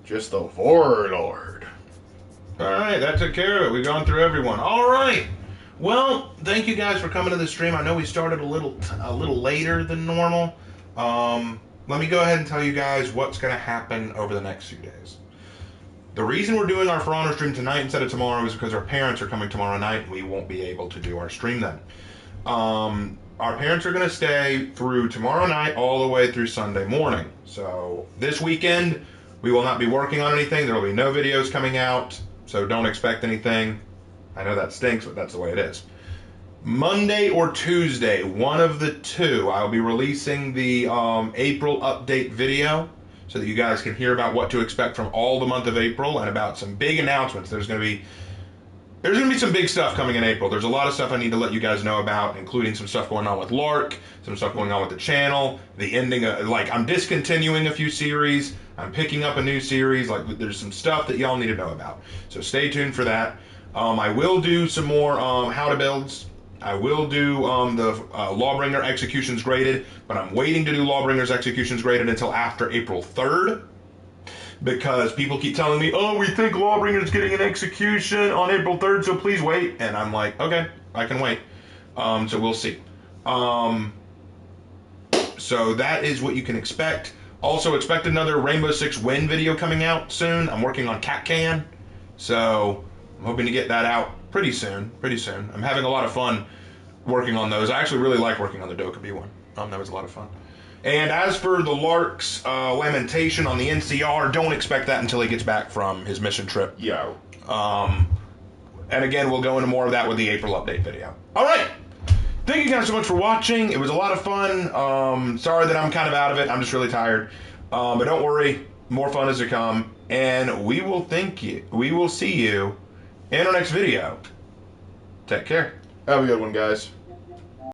Just the Warlord. All right, that took care of it. We've gone through everyone. All right. Well, thank you guys for coming to the stream. I know we started a little later than normal. let me go ahead and tell you guys what's going to happen over the next few days. The reason we're doing our For Honor stream tonight instead of tomorrow is because our parents are coming tomorrow night and we won't be able to do our stream then. Our parents are going to stay through tomorrow night all the way through Sunday morning. So this weekend, we will not be working on anything. There will be no videos coming out, so don't expect anything. I know that stinks, but that's the way it is. Monday or Tuesday, one of the two, I'll be releasing the April update video so that you guys can hear about what to expect from all the month of April and about some big announcements. There's going to be some big stuff coming in April. There's a lot of stuff I need to let you guys know about, including some stuff going on with Lark, some stuff going on with the channel, the ending of, like, I'm discontinuing a few series, I'm picking up a new series, like, there's some stuff that y'all need to know about. So stay tuned for that. I will do some more how to builds. I will do the Lawbringer Executions Graded, but I'm waiting to do Lawbringer's Executions Graded until after April 3rd. Because people keep telling me, oh, we think Lawbringer's getting an execution on April 3rd, so please wait. And I'm like, okay, I can wait. So we'll see. So that is what you can expect. Also, expect another Rainbow Six Win video coming out soon. I'm working on Cat Can. So I'm hoping to get that out pretty soon. I'm having a lot of fun working on those. I actually really like working on the Dokkaebi one. That was a lot of fun. And as for the Lark's lamentation on the NCR, don't expect that until he gets back from his mission trip. Yeah. And again, we'll go into more of that with the April update video. All right. Thank you guys so much for watching. It was a lot of fun. Sorry that I'm kind of out of it. I'm just really tired. But don't worry. More fun is to come. And we will see you in our next video. Take care. Have a good one, guys.